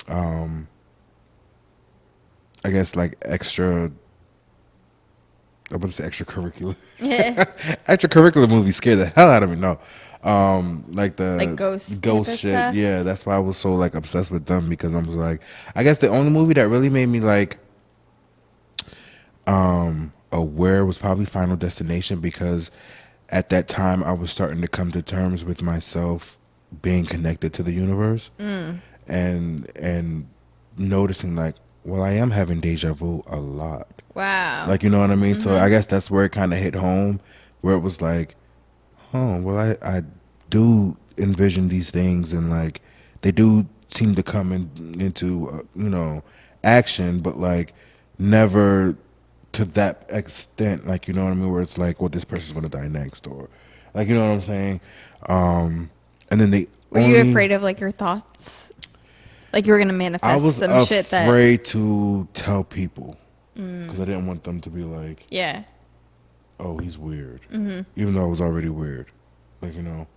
I guess like extracurricular. Extracurricular movies scare the hell out of me. No. Like ghost shit. Stuff? Yeah, that's why I was so like obsessed with them because I was like, I guess the only movie that really made me like aware was probably Final Destination because at that time I was starting to come to terms with myself being connected to the universe and noticing like, well, I am having deja vu a lot. Wow. Like, you know what I mean? So I guess that's where it kind of hit home, where it was like, oh, well, I do envision these things and like they do seem to come into action, but like never to that extent, like, you know what I mean, where it's like, well, this person's gonna die next, or like, you know what I'm saying. And then were you afraid of like your thoughts, like you were gonna manifest some shit? That I was afraid to tell people because I didn't want them to be like, yeah, oh, he's weird, even though I was already weird, like, you know.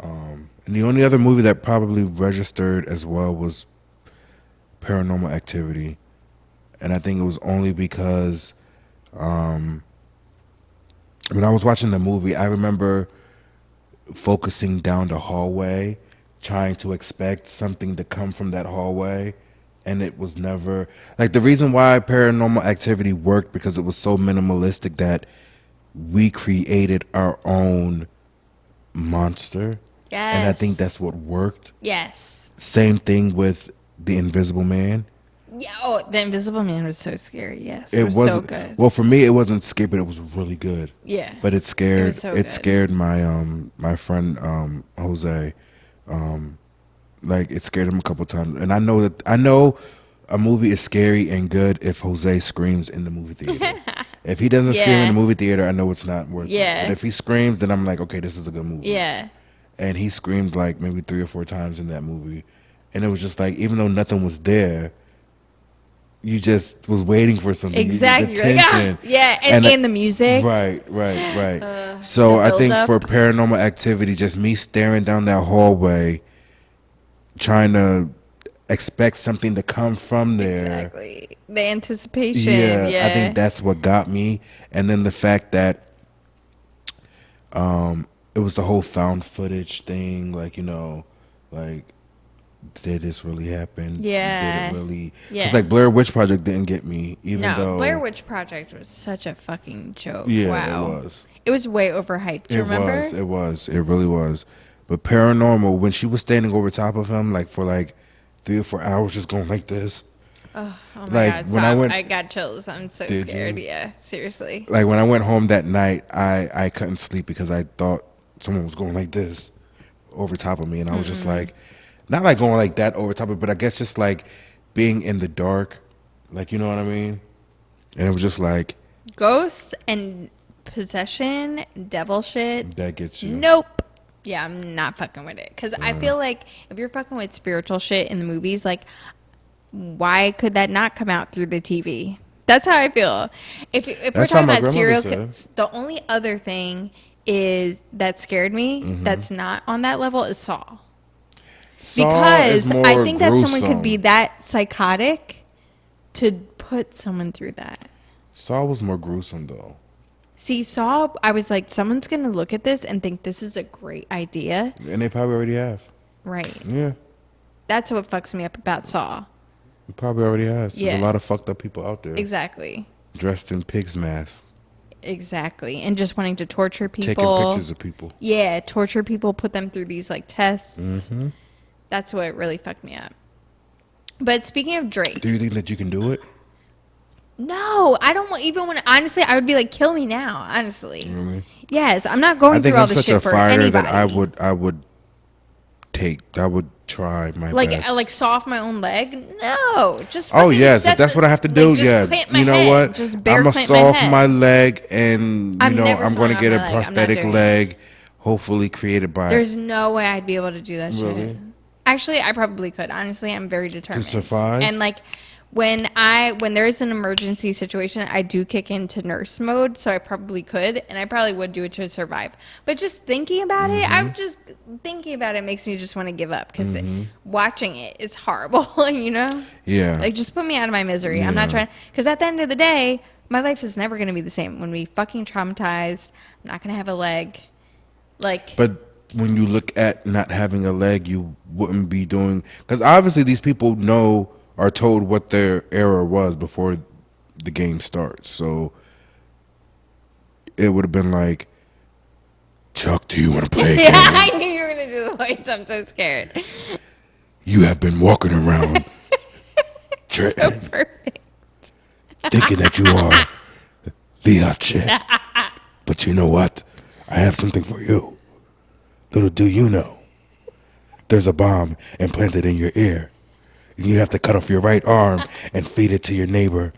And the only other movie that probably registered as well was Paranormal Activity, and I think it was only because when I was watching the movie, I remember focusing down the hallway, trying to expect something to come from that hallway, and it was never like the reason why Paranormal Activity worked because it was so minimalistic that we created our own monster. Yes. And I think that's what worked. Yes. Same thing with The Invisible Man. Yeah. Oh, The Invisible Man was so scary. Yes. It was so good. Well, for me, it wasn't scary, but it was really good. Yeah. But it scared. It scared my my friend Jose. Like it scared him a couple times, and I know a movie is scary and good if Jose screams in the movie theater. If he doesn't scream in the movie theater, I know it's not worth it. But if he screams, then I'm like, okay, this is a good movie. Yeah. And he screamed like maybe 3 or 4 times in that movie, and it was just like, even though nothing was there, you just was waiting for something. Exactly. The tension. Yeah, and the music. Right. So I think for Paranormal Activity, just me staring down that hallway, trying to expect something to come from there. Exactly. The anticipation. Yeah. I think that's what got me. And then the fact that it was the whole found footage thing, like, you know, like, did this really happen? Yeah. Did it really? Yeah. It's like Blair Witch Project didn't get me, even though Blair Witch Project was such a fucking joke. Yeah, wow. It was. It was way overhyped. Do you remember? It was. It really was. But Paranormal, when she was standing over top of him, like for like 3 or 4 hours, just going like this. Oh my God! Stop. I got chills. I'm so scared. You? Yeah, seriously. Like when I went home that night, I couldn't sleep because I thought someone was going like this over top of me, and I was just like, not like going like that over top of it, but I guess just like being in the dark, like, you know what I mean? And it was just like ghosts and possession, devil shit. That gets you. Nope. Yeah, I'm not fucking with it. Because I feel like if you're fucking with spiritual shit in the movies, like, why could that not come out through the TV? That's how I feel. If we're talking about serial killers, the only other thing is that scared me that's not on that level is Saw. Because I think that someone could be that psychotic to put someone through that. Saw was more gruesome, though. See, Saw, I was like, someone's going to look at this and think this is a great idea. And they probably already have. Right. Yeah. That's what fucks me up about Saw. It probably already has. Yeah. There's a lot of fucked up people out there. Exactly. Dressed in pigs' masks. Exactly. And just wanting to torture people. Taking pictures of people. Yeah, torture people, put them through these like tests. Mm-hmm. That's what really fucked me up. But speaking of Drake. Do you think that you can do it? No, I don't even want to. Honestly, I would be like, kill me now, honestly. Really? Yes, I'm not going through all this shit for anybody. I think I'm such a fighter that I would try my best. Like saw off my own leg? No, just yes, if that's what I have to do. You know what? I'm gonna saw off my leg, and I'm gonna get a prosthetic leg, hopefully created by. There's no way I'd be able to do that shit. Actually, I probably could. Honestly, I'm very determined to survive. And like when there is an emergency situation, I do kick into nurse mode, so I probably could, and I probably would do it to survive. But just thinking about it, thinking about it makes me just want to give up, because watching it is horrible, you know? Yeah. Like, just put me out of my misery. Yeah. I'm not trying, because at the end of the day, my life is never going to be the same. I'm going to be fucking traumatized. I'm not going to have a leg. Like. But when you look at not having a leg, you wouldn't be doing, because obviously these people are told what their error was before the game starts. So it would have been like, Chuck, do you want to play a game? Yeah, I knew you were going to do the voice. I'm so scared. You have been walking around so perfect. Thinking that you are the hot chick. But you know what? I have something for you. Little do you know, there's a bomb implanted in your ear. You have to cut off your right arm and feed it to your neighbor.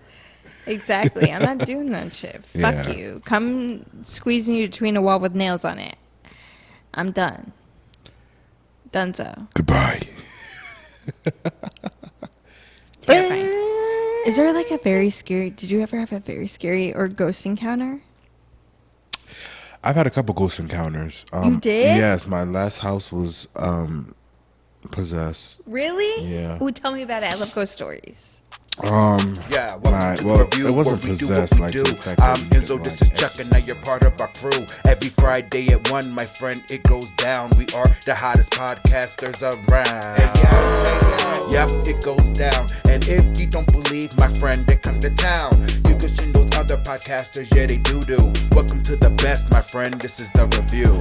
Exactly. I'm not doing that shit. Fuck you. Come squeeze me between a wall with nails on it. I'm done. Donezo. Goodbye. Terrifying. Is there like a very scary... Did you ever have a very scary or ghost encounter? I've had a couple ghost encounters. You did? Yes. My last house was... possessed. Really? Yeah. Ooh, tell me about it. I love ghost stories. Well, it wasn't possessed like the I'm Enzo, this is Chuck, and now you're part of our crew. Every Friday at 1, my friend, it goes down. We are the hottest podcasters around. Yep, it goes down. And if you don't believe, my friend, they come to town. You can see those other podcasters, yeah, they do. Welcome to the best, my friend, this is the review.